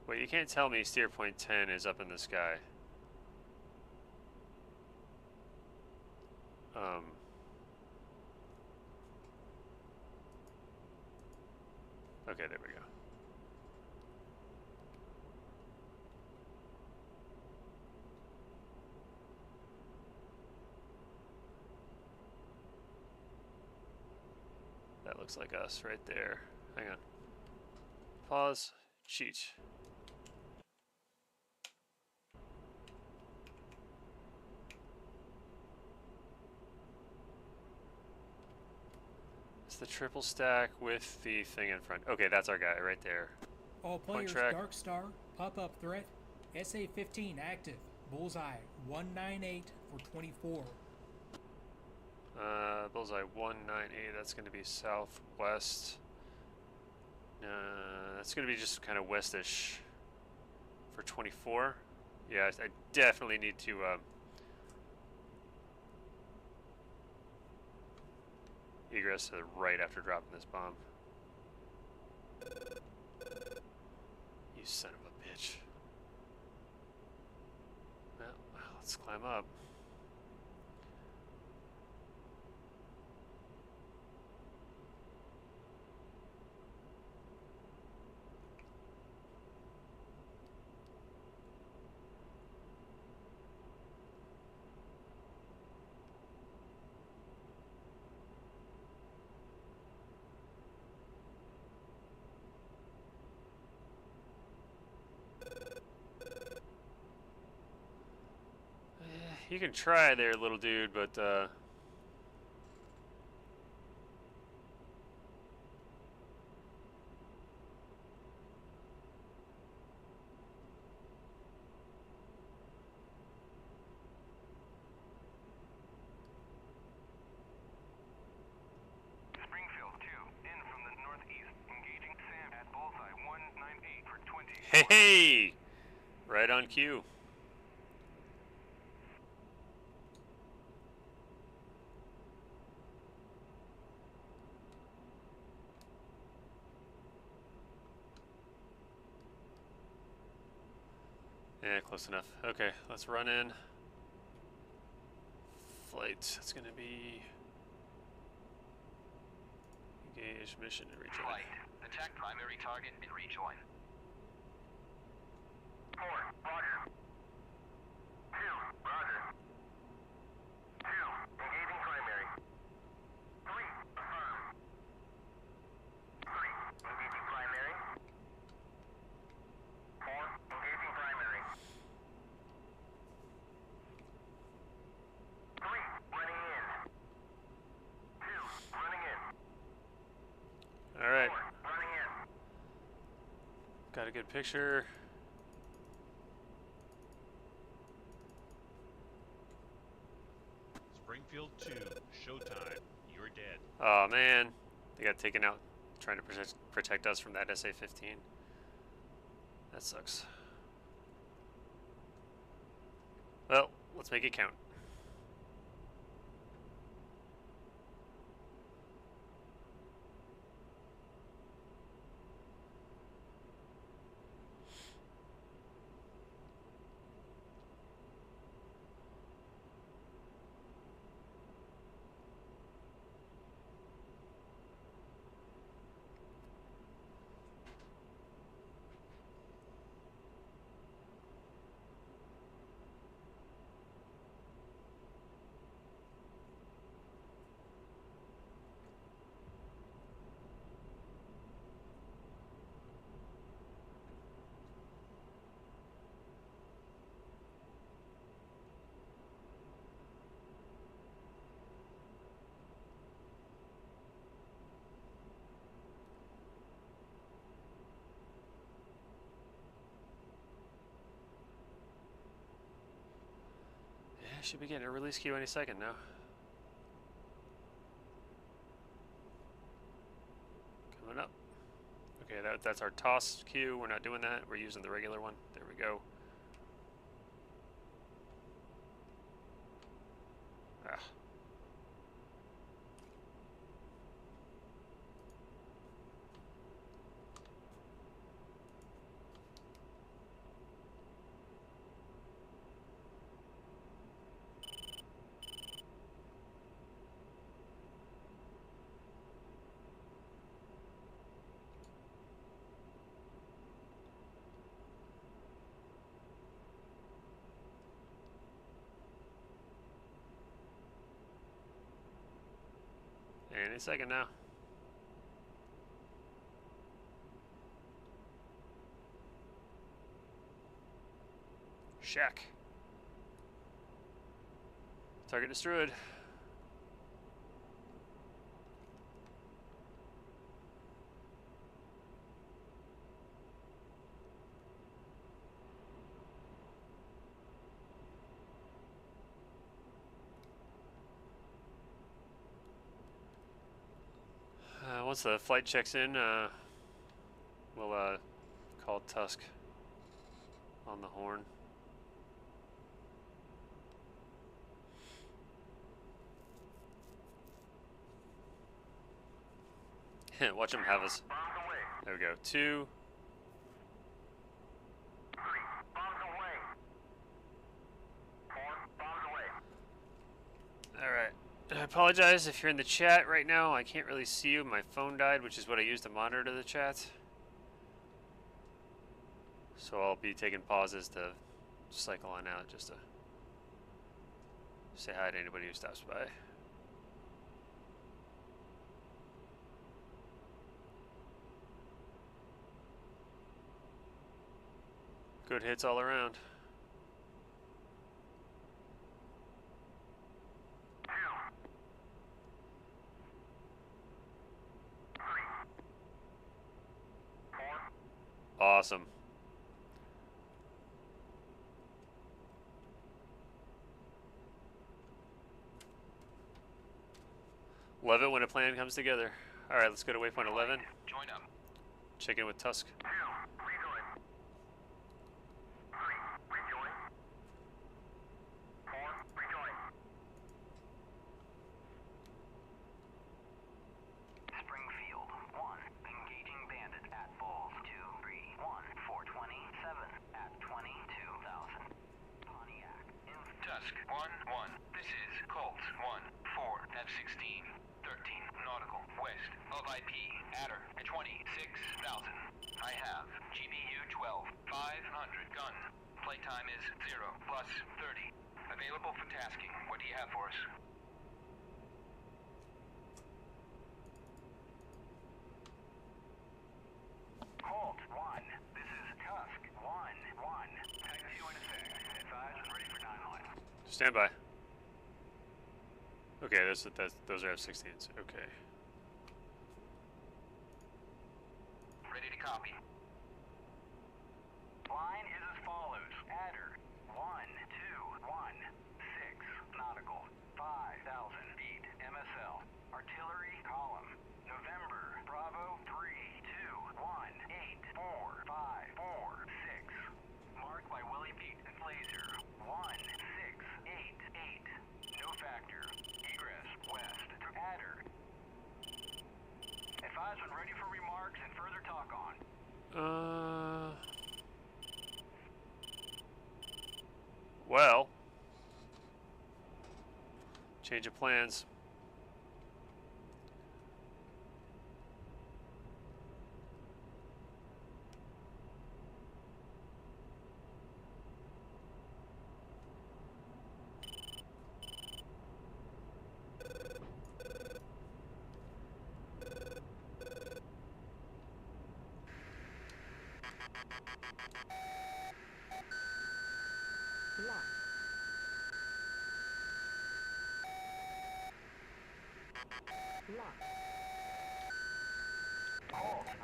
Wait, you can't tell me steer point 10 is up in the sky. Okay, there we go. That looks like us right there. Hang on. Pause. Cheat. It's the triple stack with the thing in front. Okay, that's our guy right there. All Point players, track. Dark Star, pop-up threat, SA-15 active, bullseye 198 for 24. Bullseye 198, that's going to be southwest. That's going to be just kind of westish for 24. Yeah, I definitely need to egress to the right after dropping this bomb. You son of a bitch. Well, let's climb up. You can try there, little dude, but Springfield 2, in from the northeast, engaging SAM at bullseye 198 for 20. hey, right on cue. Yeah, close enough. Okay, let's run in. Flight, that's gonna be... Engage mission and rejoin. Flight. Attack primary target and rejoin. 4, roger. 2, roger. 2, engaging primary. 3, affirm. 4, good picture. Springfield 2, showtime. You're dead. Oh man, they got taken out trying to protect us from that SA-15. That sucks. Well, let's make it count. Yeah, should be getting a release queue any second now. Coming up. Okay, that's our toss queue. We're not doing that. We're using the regular one. There we go. Ah. Any second now. Shack. Target destroyed. Once the flight checks in, we'll call Tusk on the horn. Watch him have us. There we go. 2. 3. Bombs away. 4. Bombs away. Alright. I apologize if you're in the chat right now. I can't really see you. My phone died, which is what I use to monitor the chat. So I'll be taking pauses to cycle on out just to say hi to anybody who stops by. Good hits all around. 2. 3. 4. Awesome. Love it when a plan comes together. Alright, let's go to waypoint 11. Join up. Check in with Tusk. 2. Rejoin. 3. Rejoin. 4. Rejoin. Springfield 1. Engaging bandit at Falls 2. 3. 1. 427 at 22,000. Pontiac. Tusk 1-1. This is Colt 1-4 F-16. 13 nautical west of IP Adder at 26,000. I have GBU 12 500 gun. Playtime is 0 plus 30. Available for tasking. What do you have for us? Colt 1. This is Tusk 1-1. Taxi you in a sec. Advise and ready for 9-1. Stand by. Okay, those are F-16s. Okay. Ready to copy. advise when ready for remarks and further talk on. Well, change of plans. Lock. Lock. Hold, 1.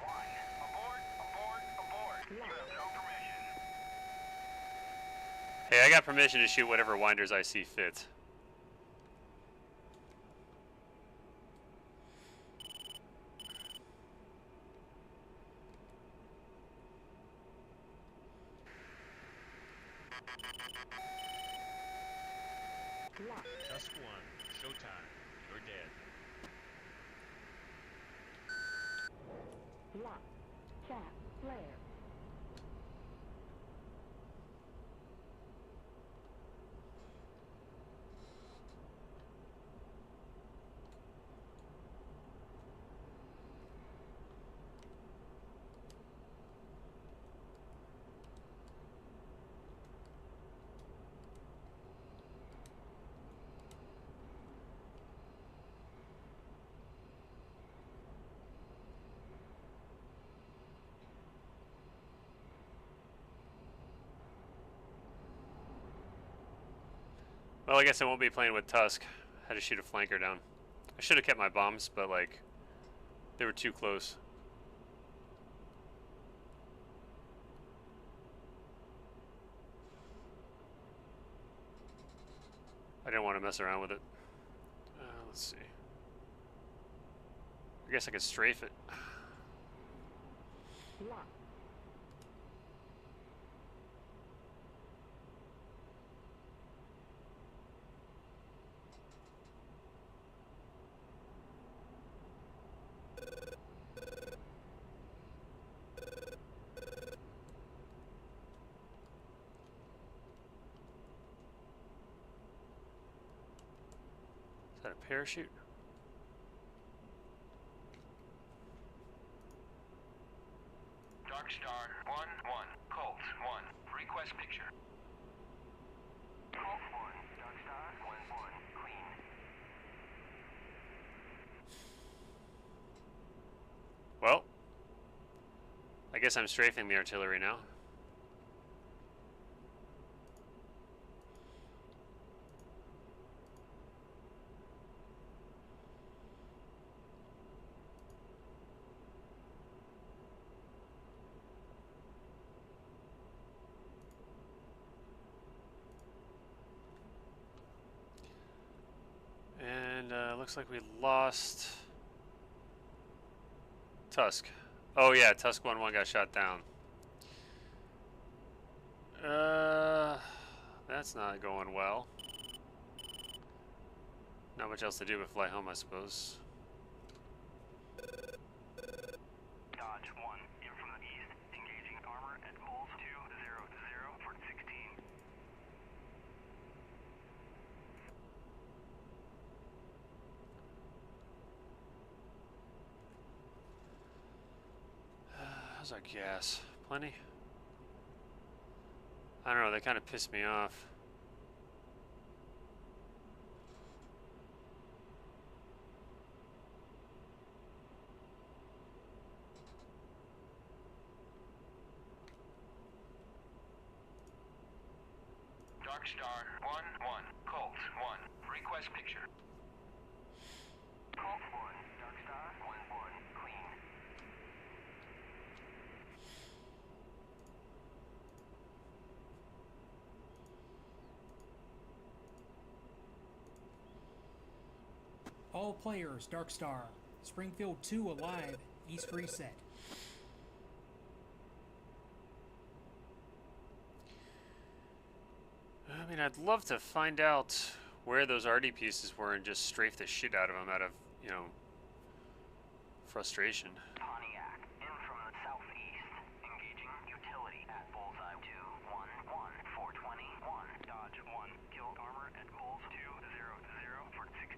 Abort, abort, abort. You have no permission. Hey, I got permission to shoot whatever winders I see fit. Lock. Tusk 1, showtime. You're dead. Lock. Cap. Flare. Well, I guess I won't be playing with Tusk. Had to shoot a flanker down. I should have kept my bombs, but like, they were too close. I didn't want to mess around with it. Let's see. I guess I could strafe it. Lock. Is that a parachute? Dark Star 1-1. Colt 1. Request picture. Colt 1. Dark Star 1-1. Clean. Well, I guess I'm strafing the artillery now. And looks like we lost Tusk. Oh yeah, Tusk 1-1 got shot down. That's not going well. Not much else to do but fly home, I suppose. Dodge 1. In from the east. Engaging armor at poles 200 for 16. How's our gas? Plenty? I don't know, they kind of pissed me off. Dark Star 1-1. Colt 1. Request picture. Colt 1. Dark Star 1-1. Clean. All players, Dark Star. Springfield 2 alive. East reset. I mean, I'd love to find out where those RD pieces were and just strafe the shit out of them out of, you know, frustration. Pontiac, in from the southeast. Engaging utility at bullseye 211, 421. Dodge 1, kill armor at bulls 200 for 16.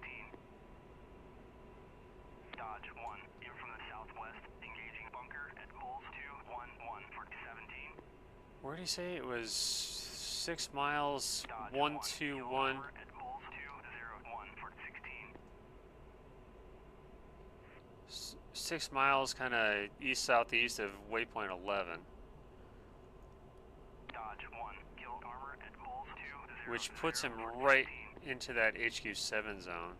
Dodge 1, in from the southwest. Engaging bunker at bulls 211 for 17. Where did he say it was? 6 miles, Dodge 121. armor at bulls 201 for 16. 6 miles, kind of east-southeast of waypoint 11. Dodge 1, kill armor at bulls 200 Which puts him for right 16. into that HQ7 zone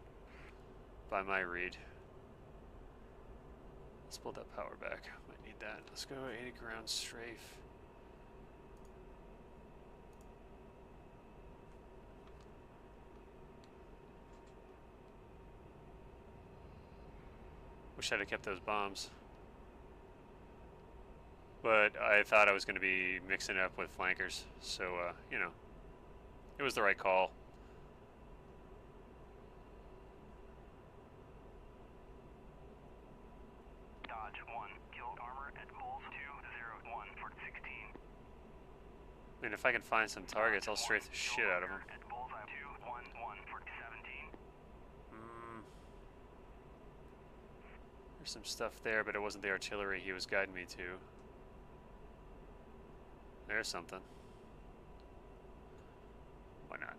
by my read. Let's pull that power back. Might need that. Let's go 80 ground strafe. Wish I'd have kept those bombs. But I thought I was going to be mixing it up with flankers. So, you know, it was the right call. Dodge 1, kill armor at bulls 201 for 16. I mean, if I can find some targets, I'll strafe the shit out of them. At bullseye 211 for 17. There's some stuff there, but it wasn't the artillery he was guiding me to. There's something. Why not?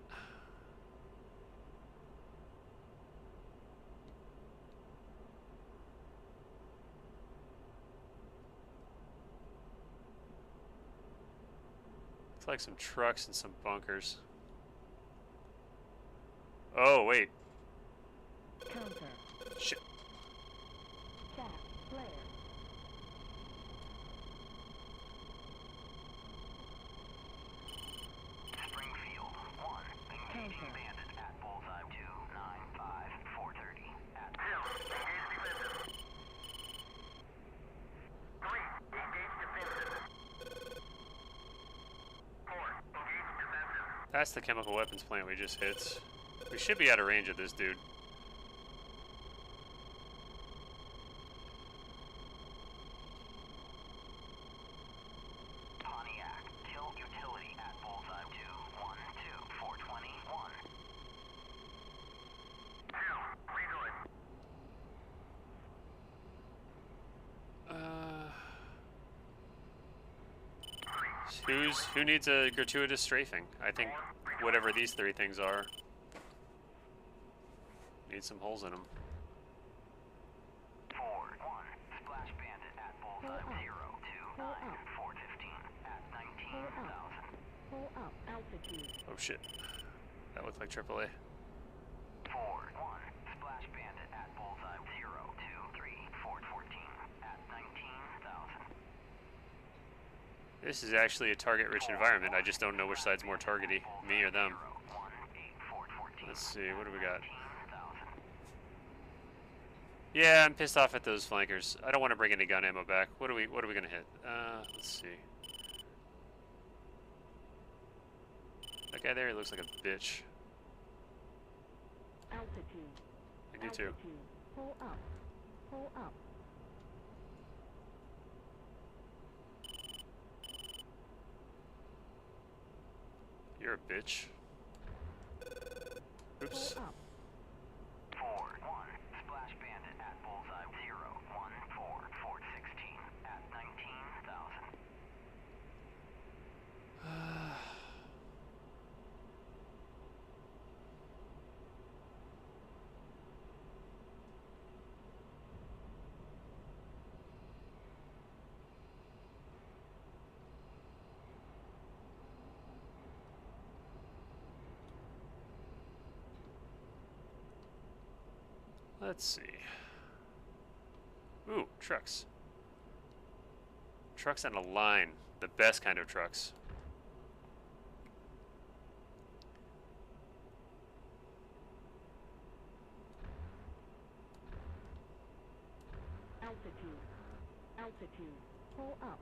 Looks like some trucks and some bunkers. Oh, wait. Counter. Shit. Chaff. Flare. Springfield 1, engaging Counter. bandit at bullseye 295, 430. At Zilch, engage defensive. 3, engage defensive. 4, engage defensive. That's the chemical weapons plant we just hit. We should be out of range of this dude. Pontiac, kill utility at bullseye 212, 421. Redoing. Who needs a gratuitous strafing? I think whatever these three things are. Need some holes in them. 4-1, splash bandit at bullseye 029, 415 at 19,000. Pull up. Altitude. Oh shit. That looked like AAA. 4-1, splash bandit at bullseye 023, 414 at 19,000. This is actually a target-rich environment. I just don't know which side's more targety, me or them. Let's see, what do we got? Yeah, I'm pissed off at those flankers. I don't want to bring any gun ammo back. What are we gonna hit? Let's see. That guy there, he looks like a bitch. Altitude. I do too. Altitude. Pull up. Pull up. You're a bitch. Oops. Pull up. 4-1, splash bandit at bullseye 014, 416 at 19,000. Let's see. Ooh, trucks. Trucks on a line. The best kind of trucks. Altitude. Altitude. Pull up.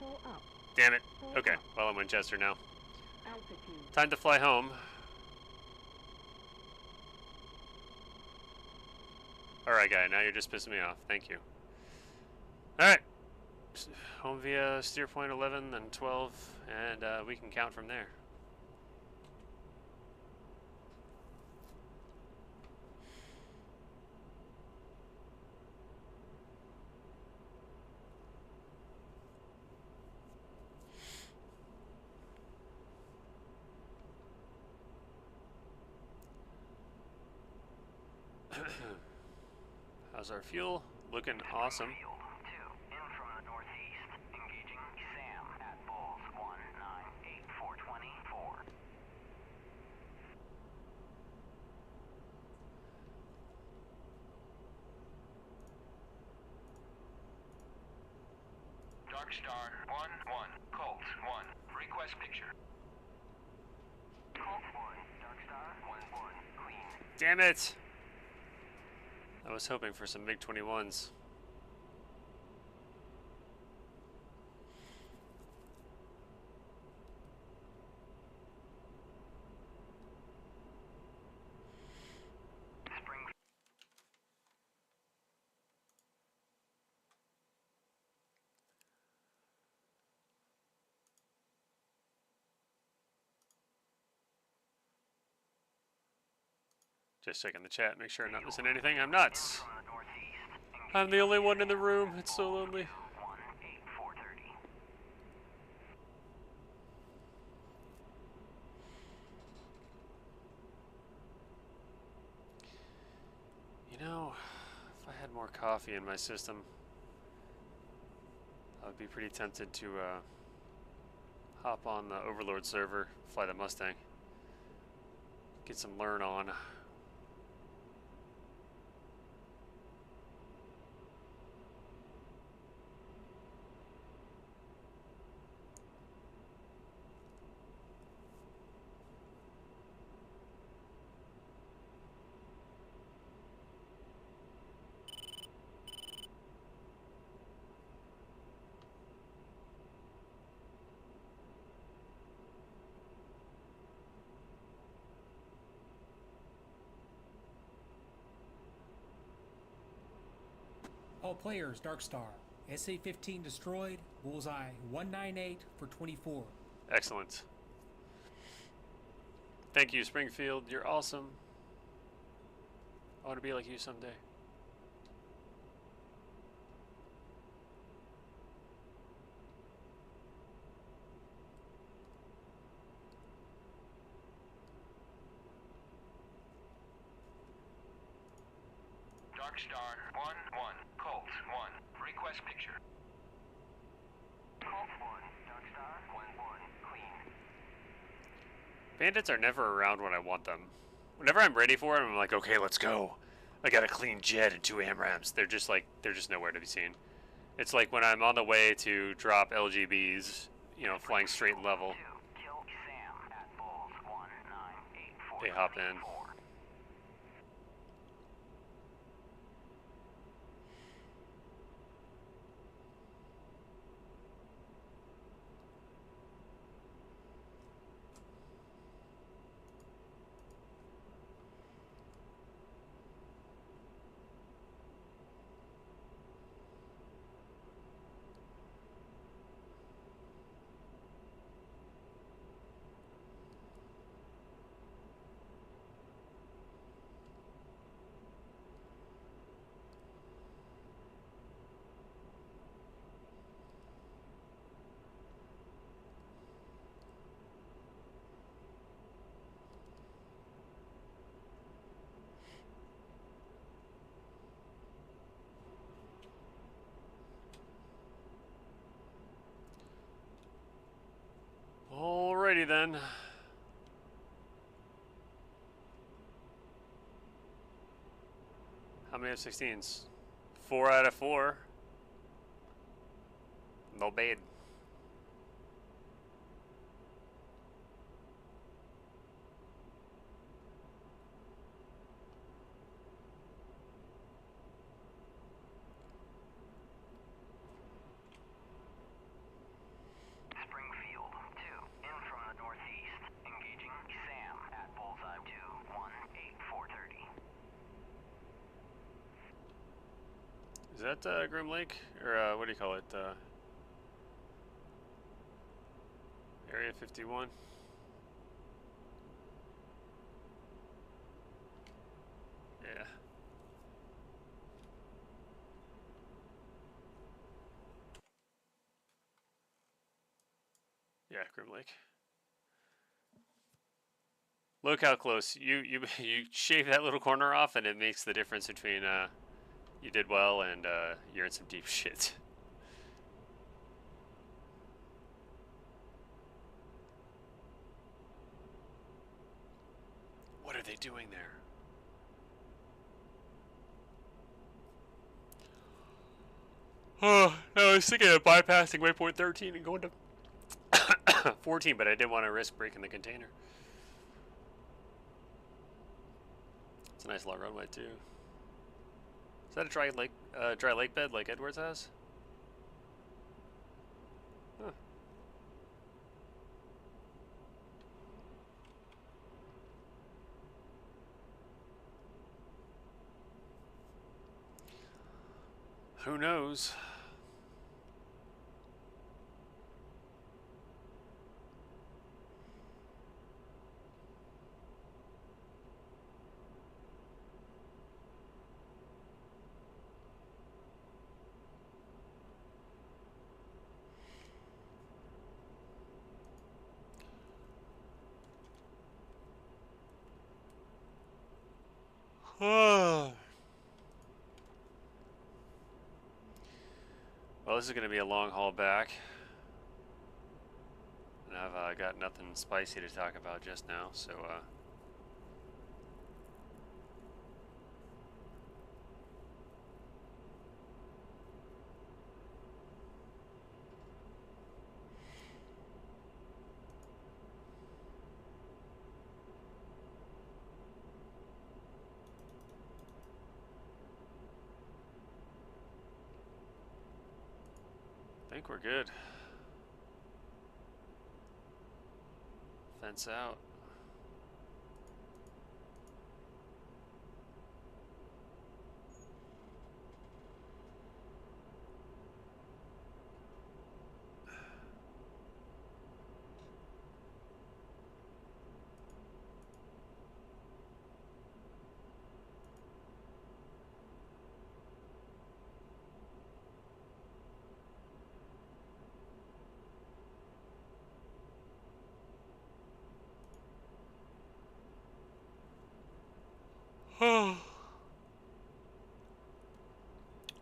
Pull up. Damn it. Pull Okay, up. well, I'm Winchester now. Altitude. Time to fly home. Alright, guy, now you're just pissing me off. Thank you. Alright. Home via steer point 11 and 12, and we can count from there. How's our fuel? Looking awesome. Field 2, in from the northeast. Engaging Sam at Bulls 198-424. Dark Star 1-1, Colt 1. Request picture. Colt 1, Dark Star 1-1, clean. Damn it! I was hoping for some MiG-21s. Spring. Just checking the chat, make sure I'm not missing anything. I'm nuts. From the northeast. I'm the only one in the room. It's so lonely. 18430. You know, if I had more coffee in my system, I would be pretty tempted to hop on the Overlord server, fly the Mustang, get some learn on. All players, Dark Star. SA-15 destroyed. Bullseye 198 for 24. Excellent. Thank you, Springfield. You're awesome. I want to be like you someday. Dark Star 1-1, Colt 1. Request picture. Colt 1, Dark Star 1-1, clean. Bandits are never around when I want them. Whenever I'm ready for them, I'm like, okay, let's go. I got a clean jet and 2 AMRAAMs. They're just nowhere to be seen. It's like when I'm on the way to drop LGBs, you know, flying straight level. Kill Sam at Bulls 198-424. They hop in. Alrighty then. How many F-16s? 4 out of 4. No bad. that Grim Lake? Or what do you call it? Area 51? Yeah. Yeah, Grim Lake. Look how close you shave that little corner off, and it makes the difference between you did well and you're in some deep shit. What are they doing there? Oh, I was thinking of bypassing waypoint 13 and going to 14, but I didn't want to risk breaking the container. It's a nice long runway too. Is that a dry lake bed like Edwards has? Huh. Who knows? Well, this is going to be a long haul back. And I've got nothing spicy to talk about just now, so I think we're good. Fence out.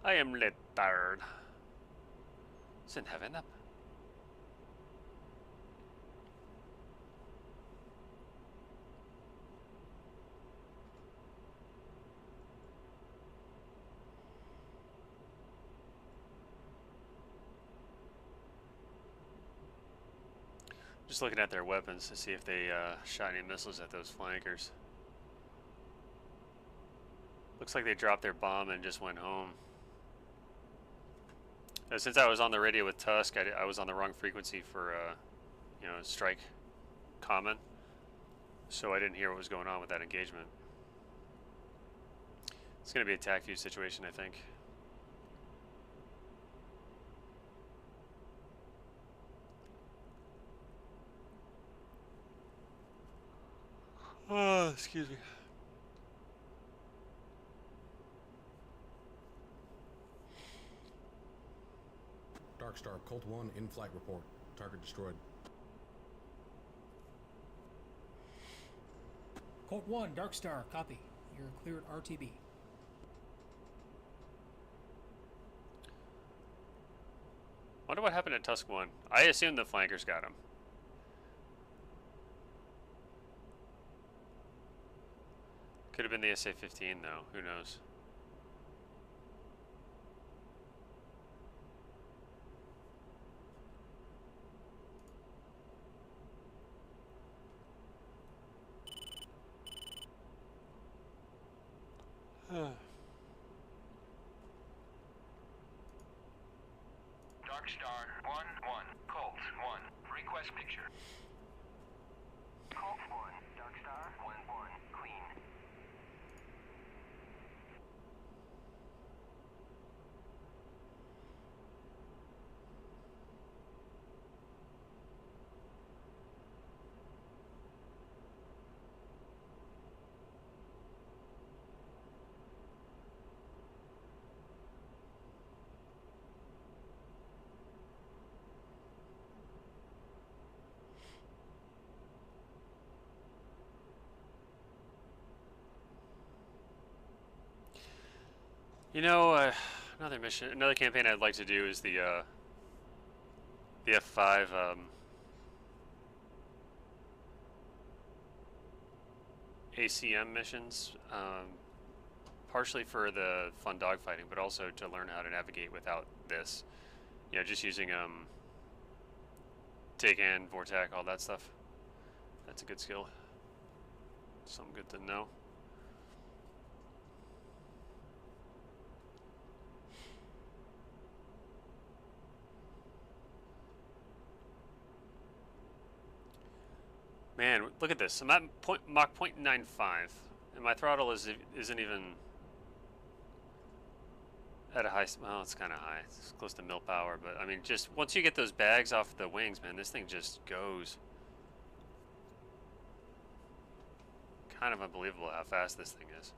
I am littered. Sen heaven up. Just looking at their weapons to see if they shot any missiles at those flankers. Looks like they dropped their bomb and just went home. Since I was on the radio with Tusk, I was on the wrong frequency for, you know, strike common. So I didn't hear what was going on with that engagement. It's going to be a TAC view situation, I think. Oh, excuse me. Dark Star, Colt 1, in-flight report. Target destroyed. Colt 1, Dark Star, copy. You're cleared RTB. Wonder what happened at Tusk 1. I assume the flankers got him. Could have been the SA-15 though, who knows. Dark Star 1-1, Colt 1, request picture. Colt 1, Dark Star 1-1, clean. You know, another campaign I'd like to do is the F5 ACM missions, partially for the fun dogfighting, but also to learn how to navigate without this. You know, just using take and Vortac, all that stuff. That's a good skill. Something good to know. Man, look at this. I'm at Mach 0.95, and my throttle isn't even at a high. Well, it's kind of high. It's close to mil power, but I mean, just once you get those bags off the wings, man, this thing just goes. Kind of unbelievable how fast this thing is.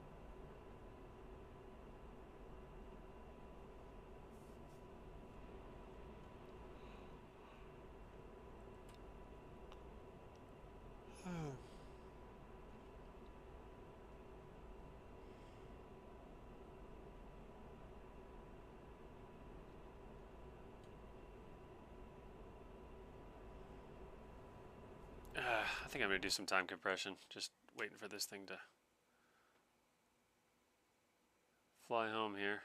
I think I'm gonna do some time compression. Just waiting for this thing to fly home here.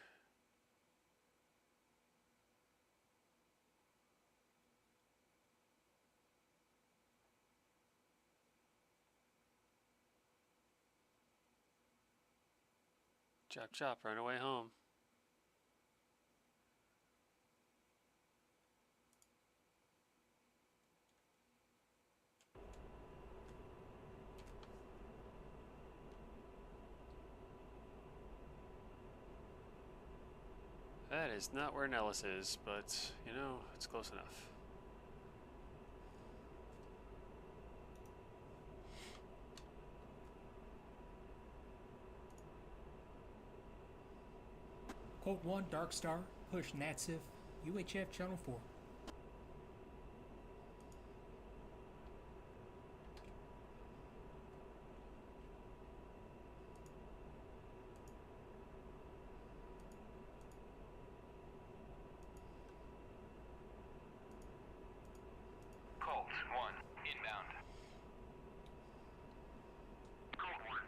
Chop chop, right away home. That is not where Nellis is, but you know, it's close enough. Colt 1, Dark Star, push NATSIF, UHF Channel 4. Colt 1, inbound. Colt 1,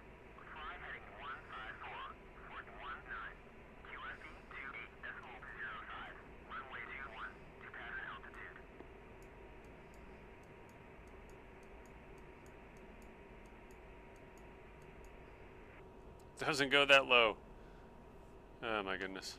fly heading 154, 419, QFE 28.05, runway 21, to pattern altitude. Doesn't go that low. Oh my goodness.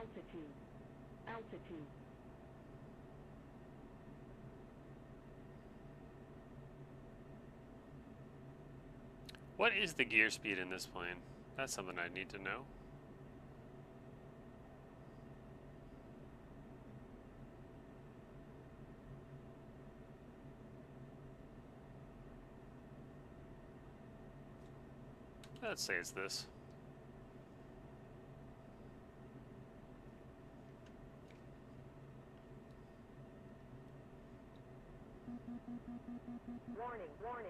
Altitude. Altitude. What is the gear speed in this plane? That's something I need to know. Let's say it's this. Warning, warning.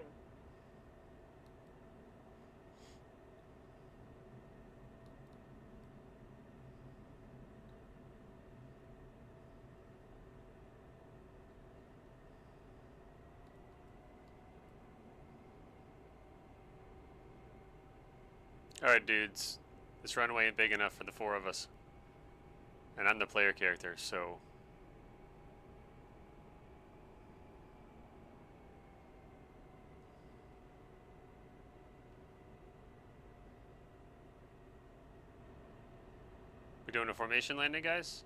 Alright, dudes. This runway ain't big enough for the 4 of us. And I'm the player character, so... We doing a formation landing, guys?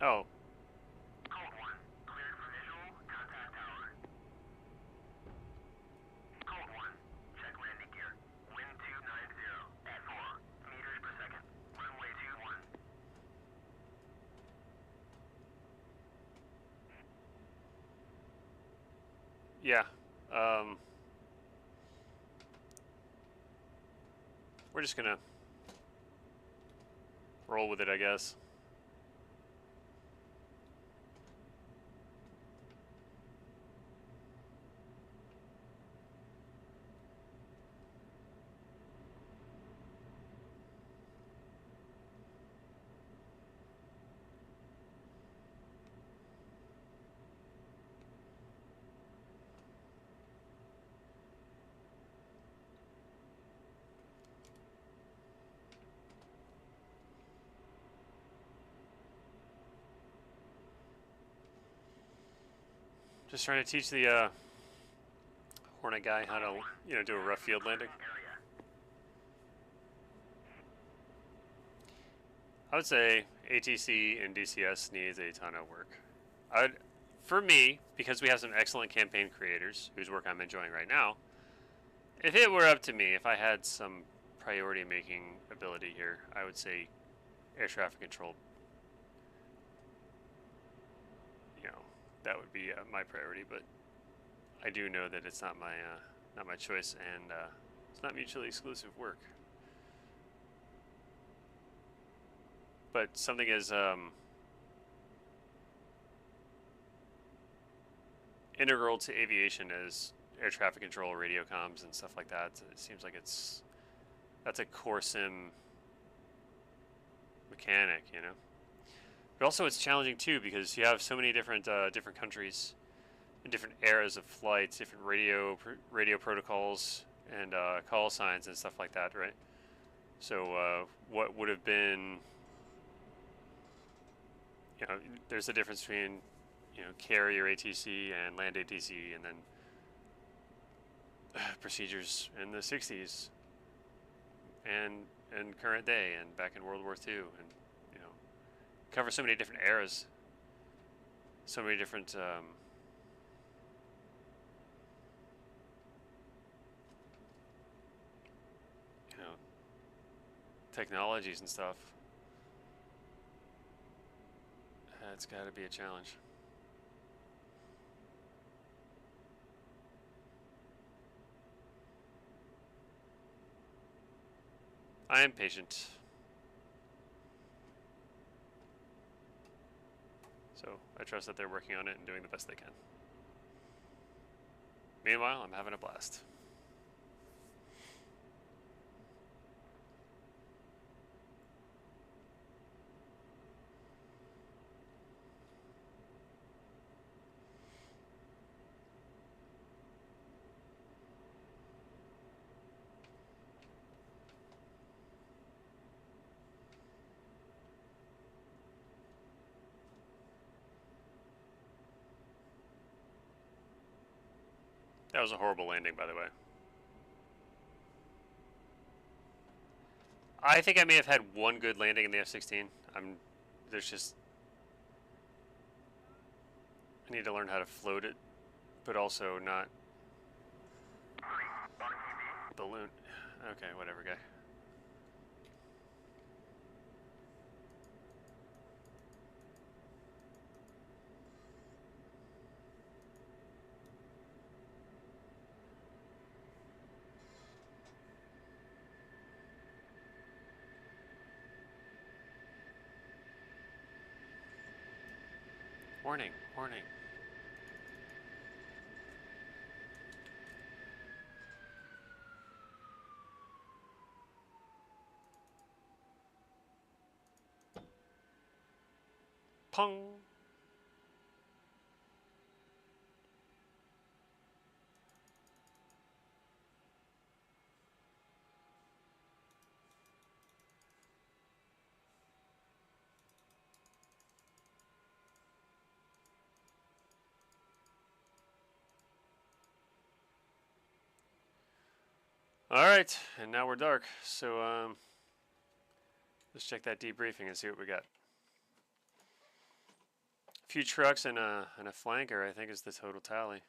Oh. Code 1. Cleared for visual. Contact tower. Code 1. Check landing gear. Wind 290 at 4 meters per second. Runway 21. Yeah. We're just gonna roll with it, I guess. Just trying to teach the Hornet guy how to, you know, do a rough field landing. I would say ATC and DCS needs a ton of work. For me, because we have some excellent campaign creators whose work I'm enjoying right now, if it were up to me, if I had some priority making ability here, I would say air traffic control. You know, that would be my priority, but I do know that it's not my choice, and it's not mutually exclusive work. But something as integral to aviation as air traffic control, radio comms, and stuff like that, it seems like that's a core sim mechanic, you know. But also, it's challenging too because you have so many different countries and different eras of flights, different radio protocols and call signs and stuff like that, right? So what would have been, you know, there's a difference between you know, carry your ATC and land ATC, and then procedures in the 60s and current day and back in World War II, and you know, cover so many different eras, so many different you know, technologies and stuff. It's got to be a challenge. I am patient. So I trust that they're working on it and doing the best they can. Meanwhile, I'm having a blast. That was a horrible landing, by the way. I think I may have had one good landing in the F-16. There's just, I need to learn how to float it, but also not balloon. Okay, whatever, guy. Warning, warning. Pong. All right, and now we're dark, so let's check that debriefing and see what we got. A few trucks and a flanker, I think, is the total tally.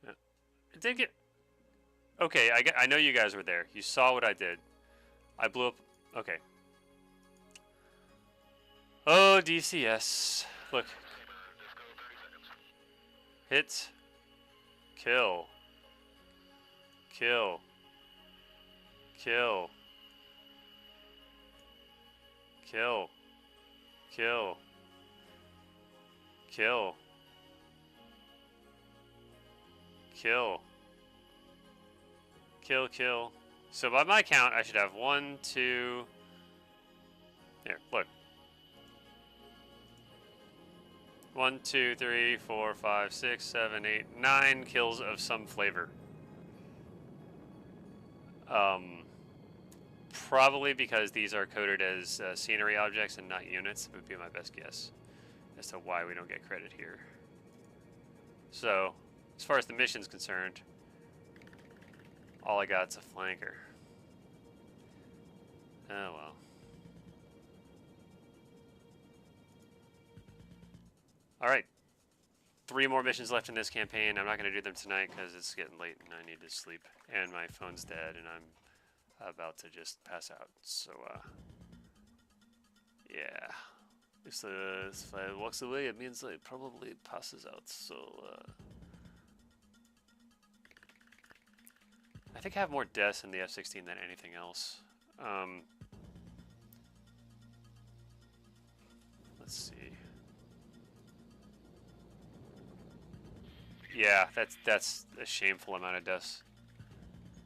Yeah, it did get. Okay, I know you guys were there. You saw what I did. I blew up. Okay. Oh, DCS. Look. Hit. Kill. Kill. Kill. Kill. Kill. Kill. Kill. Kill, kill. So by my count, I should have 1, 2... Here, look. 1, 2, 3, 4, 5, 6, 7, 8, 9 kills of some flavor. Probably because these are coded as scenery objects and not units, would be my best guess as to why we don't get credit here. So, as far as the mission's concerned, all I got's a flanker. Oh well. Alright. 3 more missions left in this campaign. I'm not going to do them tonight because it's getting late and I need to sleep. And my phone's dead and I'm about to just pass out. So, yeah. If it walks away, it means it probably passes out. So, I think I have more deaths in the F-16 than anything else. Let's see. Yeah, that's a shameful amount of deaths.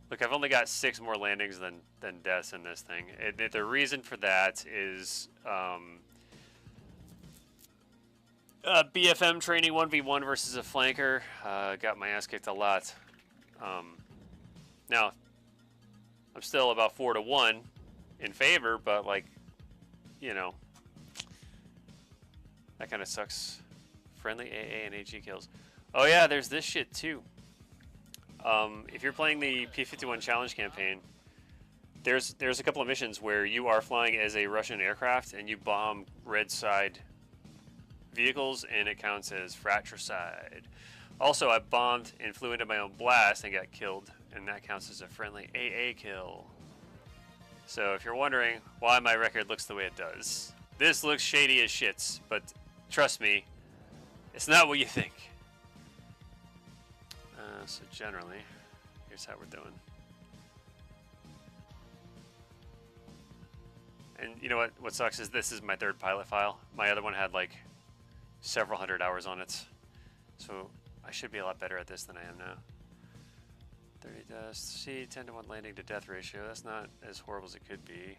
Look, I've only got 6 more landings than deaths in this thing. The reason for that is BFM training 1v1 versus a flanker. Got my ass kicked a lot. Now, I'm still about 4-1 in favor, but like, you know, That kind of sucks. Friendly AA and AG kills. Oh yeah, there's this shit too. If you're playing the P-51 challenge campaign, there's a couple of missions where you are flying as a Russian aircraft and you bomb red side vehicles and it counts as fratricide. Also, I bombed and flew into my own blast and got killed, and that counts as a friendly AA kill. So if you're wondering why my record looks the way it does, this looks shady as shits, but trust me, it's not what you think. So generally, here's how we're doing. And you know what sucks is this is my third pilot file. My other one had like several hundred hours on it. So I should be a lot better at this than I am now. 30 deaths. See, 10 to 1 landing to death ratio. That's not as horrible as it could be.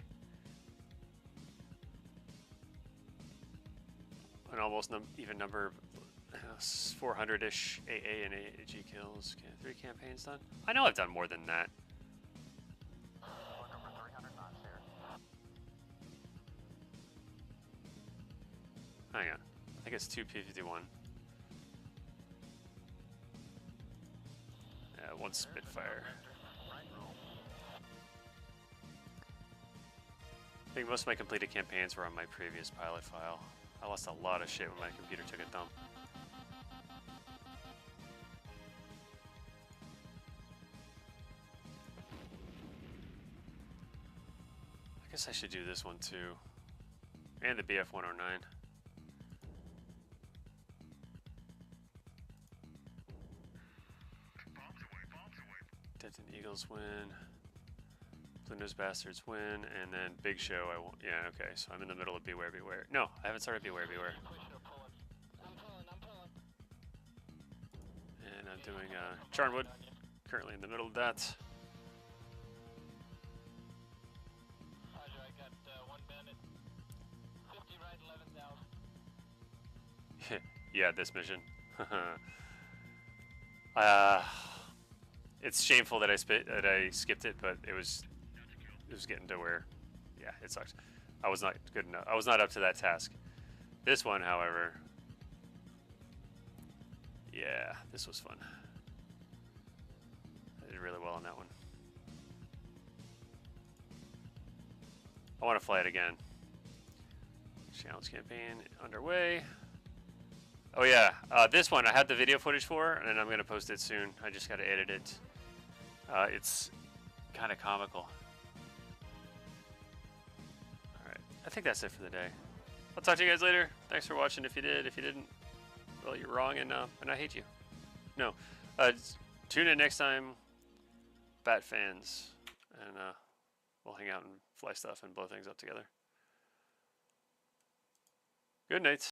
An almost even number of 400-ish AA and AG kills. Okay, 3 campaigns done. I know I've done more than that. Hang on. I think it's 2 P-51. Yeah, 1 Spitfire. I think most of my completed campaigns were on my previous pilot file. I lost a lot of shit when my computer took a dump. I guess I should do this one too. And the BF-109. Denton Eagles win. Blue Nose Bastards win, and then Big Show I won't. Yeah, okay, so I'm in the middle of Beware Beware. No, I haven't started Beware Beware. And I'm doing Charnwood, currently in the middle of that. Yeah, this mission. It's shameful that I skipped it, but it was getting to where, yeah, it sucks. I was not good enough. I was not up to that task. This one, however, yeah, this was fun. I did really well on that one. I want to fly it again. Challenge campaign underway. Oh yeah, this one I had the video footage for, and I'm gonna post it soon. I just gotta edit it. It's kind of comical. Alright, I think that's it for the day. I'll talk to you guys later. Thanks for watching if you did. If you didn't, well, you're wrong, and I hate you. No. Tune in next time, Bat fans, and we'll hang out and fly stuff and blow things up together. Good night.